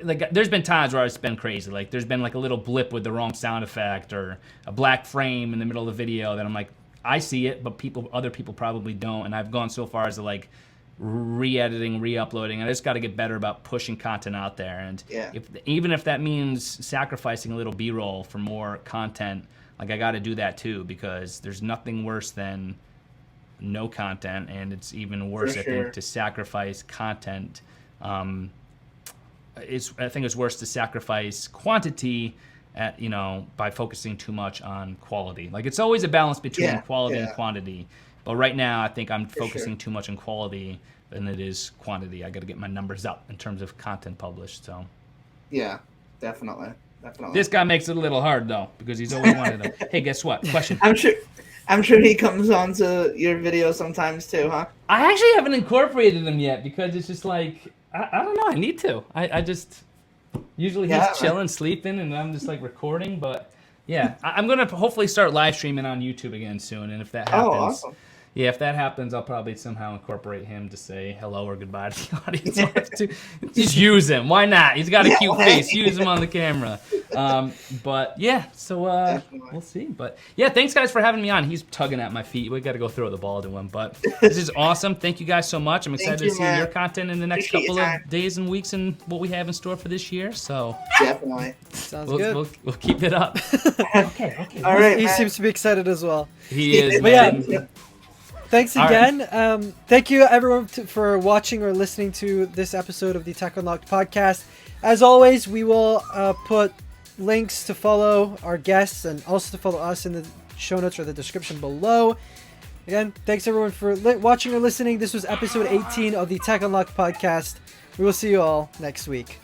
Like, there's been times where it's been crazy. Like, there's been like a little blip with the wrong sound effect or a black frame in the middle of the video that I'm like, I see it, but other people probably don't. And I've gone so far as to like re-editing, re-uploading. I just got to get better about pushing content out there. And even if that means sacrificing a little B-roll for more content, like, I got to do that too, because there's nothing worse than no content, and it's even worse, I think, to sacrifice content. I think it's worse to sacrifice quantity by focusing too much on quality. Like, it's always a balance between quality and quantity. But right now, I think I'm focusing too much on quality than it is quantity. I got to get my numbers up in terms of content published. So, yeah, definitely. This guy makes it a little hard though, because he's always wanted to. Hey, guess what? Question. I'm sure he comes on to your video sometimes too, huh? I actually haven't incorporated him yet, because it's just like, I don't know. I need to. I just usually he's chilling, sleeping, and I'm just like recording. But yeah, I'm gonna hopefully start live streaming on YouTube again soon. And if that happens, awesome. Yeah, if that happens, I'll probably somehow incorporate him to say hello or goodbye to the audience. Just use him. Why not? He's got a cute face. Use him on the camera. But yeah, so we'll see. But yeah, thanks guys for having me on. He's tugging at my feet. We got to go throw the ball to him. But this is awesome. Thank you guys so much. I'm excited to see your content in the next couple of days and weeks and what we have in store for this year. So definitely. Sounds good. We'll keep it up. Okay. All right. He seems to be excited as well. He is. But yeah. Thanks again. Thank you, everyone, for watching or listening to this episode of the Tech Unlocked podcast. As always, we will put links to follow our guests and also to follow us in the show notes or the description below. Again, thanks, everyone, for watching or listening. This was episode 18 of the Tech Unlocked podcast. We will see you all next week.